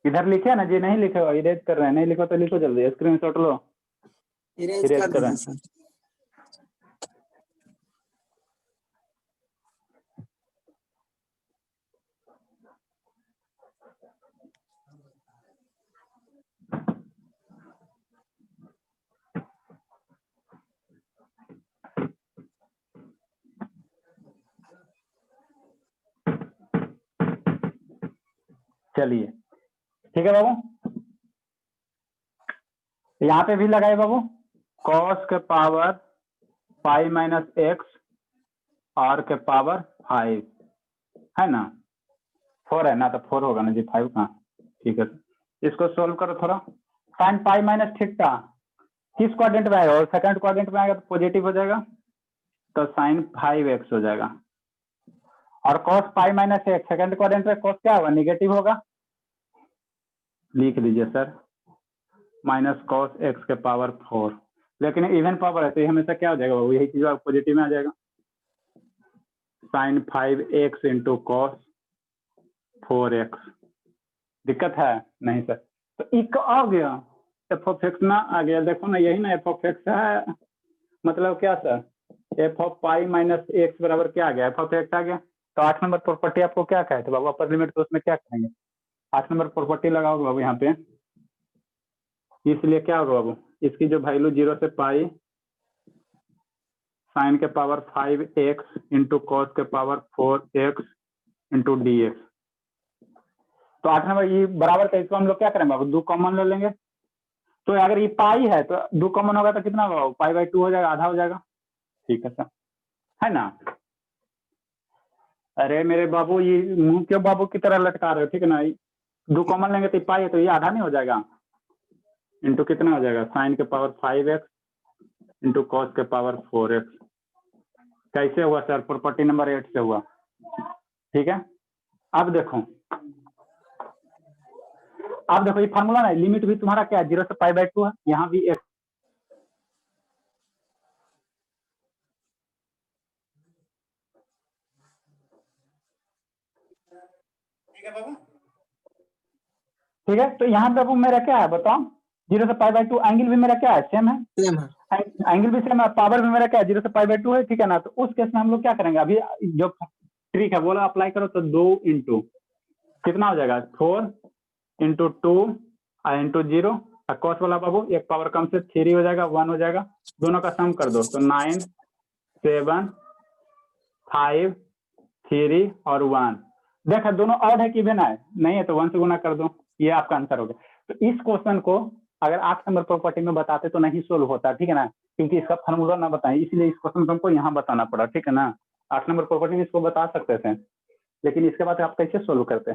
इधर लिखे ना जी, नहीं लिखे हो इरेज कर रहे हैं, नहीं लिखो तो लिखो जल्दी, स्क्रीनशॉट लो। इरेज इरेज कर कर रहे दीजिए हैं। सर। चलिए ठीक है बाबू, यहाँ पे भी लगाए बाबू, कॉस के power pi minus x r के पावर 5 है ना, 4 है ना, तो 4 होगा ना जी, 5 कहाँ। ठीक है, इसको सोल्व करो थोड़ा। साइन पाई माइनस थीटा किस क्वाड्रेंट में आएगा, और सेकंड क्वाड्रेंट में आएगा तो पॉजिटिव हो जाएगा, तो साइन 5x हो जाएगा। और cos pi minus x second quadrant में कॉस क्या होगा, निगेटिव होगा, लिख दीजिए सर, माइनस कॉस एक्स के पावर 4। लेकिन इवन पावर है तो ये हमेशा क्या हो जाएगा, यही चीज पॉजिटिव में आ जाएगा, sign 5x into cos 4x। दिक्कत है नहीं सर, तो एक आ गया एफ ऑफ एक्स ना आ गया, देखो ना यही ना एफ ऑफ एक्स है, मतलब क्या sir, F of pi minus x बराबर क्या आ गया, एफ ऑफ एक्स आ गया। तो 8 नंबर प्रॉपर्टी आपको क्या कहे थे बाबू, अपर लिमिट, तो उसमें क्या करेंगे, 8 नंबर प्रॉपर्टी लगाओगे बाबू यहाँ पे, इसलिए क्या होगा बाबू, इसकी जो वैल्यू 0 से पाई साइन के पावर 5x इंटू कॉस के power 4x into d x. तो 8 नंबर ये बराबर का, इसको हम लोग क्या करेंगे बाबू, 2 कॉमन ले लेंगे, तो अगर ये पाई है तो 2 कॉमन होगा तो कितना होगा, पाई बाई 2 हो जाएगा, आधा हो जाएगा। ठीक है सर, है ना। अरे मेरे बाबू ये मुंह क्यों बाबू की तरह लटका रहे हो, ठीक है ना, 2 कॉमन लेंगे तो पाई है तो ये आधा नहीं हो जाएगा, इंटू कितना हो जाएगा, साइन के पावर 5x इंटू कॉस के पावर 4x। कैसे हुआ सर, प्रॉपर्टी नंबर 8 से हुआ। ठीक है, अब देखो ये फार्मूला ना, लिमिट भी तुम्हारा क्या है, 0 से पाई बाई 2 है, यहाँ भी एक ठीक है बाबू, ठीक है। तो यहाँ बाबू मेरा क्या है बताओ, 0 से पाई बाई 2, एंगल भी मेरा क्या है, सेम है, सेम है, एंगल भी सेम है, पावर भी मेरा क्या है, 0 से पाई बाई 2 है, ठीक है ना। तो उस केस में हम लोग क्या करेंगे, अभी जो ट्रिक है वो अप्लाई करो, तो 2 इंटू कितना हो जाएगा, 4 इंटू 2 इंटू 0, कॉस वाला बाबू एक पावर कम से 3 हो जाएगा, 1 हो जाएगा, दोनों का सम कर दो, तो 9 7 5 3 और 1। देखा दोनों ऑड है कि इवन है, नहीं है तो 1 से गुना कर दो, ये आपका आंसर हो गया। तो इस क्वेश्चन को अगर 8 नंबर प्रॉपर्टी में बताते तो नहीं सोल्व होता, ठीक है ना, क्योंकि इसका फार्मूला ना बताएं, इसलिए इस क्वेश्चन को हमको यहाँ बताना पड़ा, ठीक है ना। 8 नंबर प्रॉपर्टी में इसको बता सकते थे, लेकिन इसके बाद आप कैसे सोल्व करते।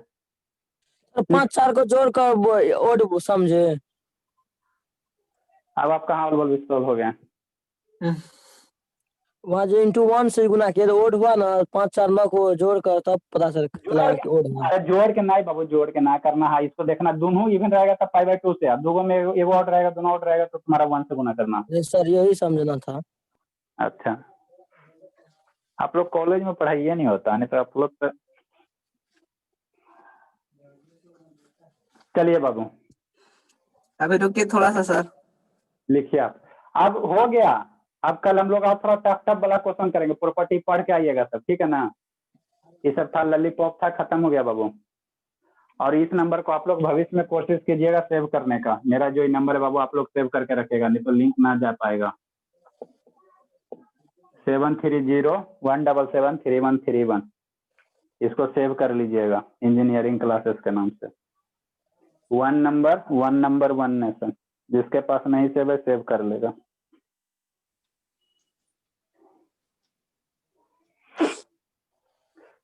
5-4 को जोड़कर ओड समझे। अब आपका हाँ बल सोल्व हो गया, वहाँ जो इंटू 1 से गुना किया तो ओड हुआ ना, 5-4 9 को जोड़कर तब पता चला कि ओड हुआ। अरे जोड़ के ना बाबू, जोड़ के ना करना है, इसको देखना दोनों इवन रहेगा तब पाई बाई 2 से, अब दोनों में एगो आउट रहेगा, दोनों आउट रहेगा तो तुम्हारा 1 से गुना करना। सर यही समझना था। अच्छा, आप लोग कॉलेज में पढ़ाई नहीं होता, नहीं तो आप लोग तो। चलिए बाबू अभी रुकिए थोड़ा सा सर, लिखिए आप, अब हो गया। अब कल हम लोग और थोड़ा टफ टफ वाला क्वेश्चन करेंगे, प्रॉपर्टी पढ़ के आइएगा सब, ठीक है ना। ये सब था, लॉलीपॉप था, खत्म हो गया बाबू। और इस नंबर को आप लोग भविष्य में कोशिश कीजिएगा सेव करने का, मेरा जो नंबर है बाबू आप लोग सेव करके रखेगा, नहीं तो लिंक ना जा पाएगा। 7301773131, इसको सेव कर लीजिएगा इंजीनियरिंग क्लासेस के नाम से। 1 नंबर 1 नेशन, जिसके पास नहीं सेव है सेव कर लेगा।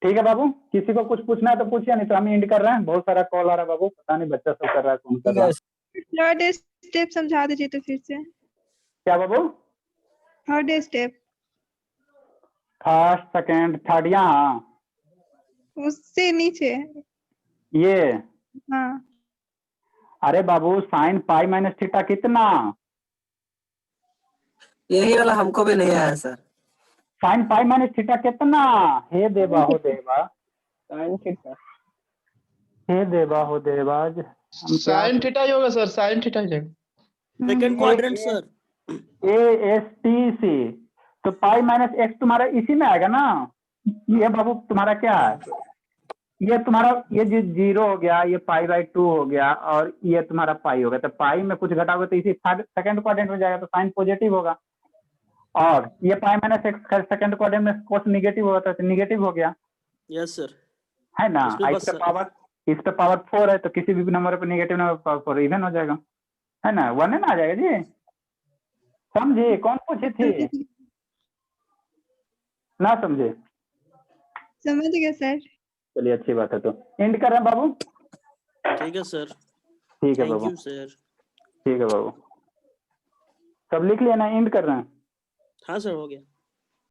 ठीक है बाबू, किसी को कुछ पूछना है तो पूछिए, नहीं तो हम एंड कर रहे हैं, बहुत सारा कॉल आ रहा है बाबू, पता नहीं बच्चा सब कर रहा है, कौन कर रहा है। थर्ड स्टेप समझा दीजिए तो फिर से। क्या बाबू, third step, first second third, यहाँ उससे नीचे। ये, हाँ, अरे बाबू साइन पाई माइनस थीटा कितना, यही वाला हमको भी नहीं आया sir. Sine pi minus theta कितना, हे देवा हो देवा, साइन थीटा। हे देवा हो देवाज, हम क्या साइन थीटा ही होगा सर, साइन थीटा ही जाएगा। Second quadrant sir. ASTC, तो पाई माइनस एक्स तुम्हारा इसी में आएगा ना। ये बाबू तुम्हारा क्या है, ये तुम्हारा ये जीरो हो गया, ये पाई/2 हो गया, और ये तुम्हारा पाई हो गया। तो पाई में कुछ घटाओगे तो इसी सेकंड क्वाड्रेंट में जाएगा, तो साइन पॉजिटिव होगा। और ये पाई माइनस एक्स सेकंड क्वाड्रेंट में कोस निगेटिव होता तो निगेटिव हो गया, यस सर। है ना। इसमें इस बस पे पावर 4 है, तो किसी भी नंबर पे निगेटिव नंबर पावर 4 इवन हो जाएगा, है ना। 1 ना आ जाएगा जी, समझे। कौन पूछे थे, ना समझे। समझ गए सर। चलिए अच्छी बात है, तो एंड कर रहे हैं बाबू। ठीक है सर। ठीक है थैंक बाबू, यू सर। ठीक है बाबू, सब लिख लिया ना, एंड कर रहे हैं। हाँ सर, हो गया।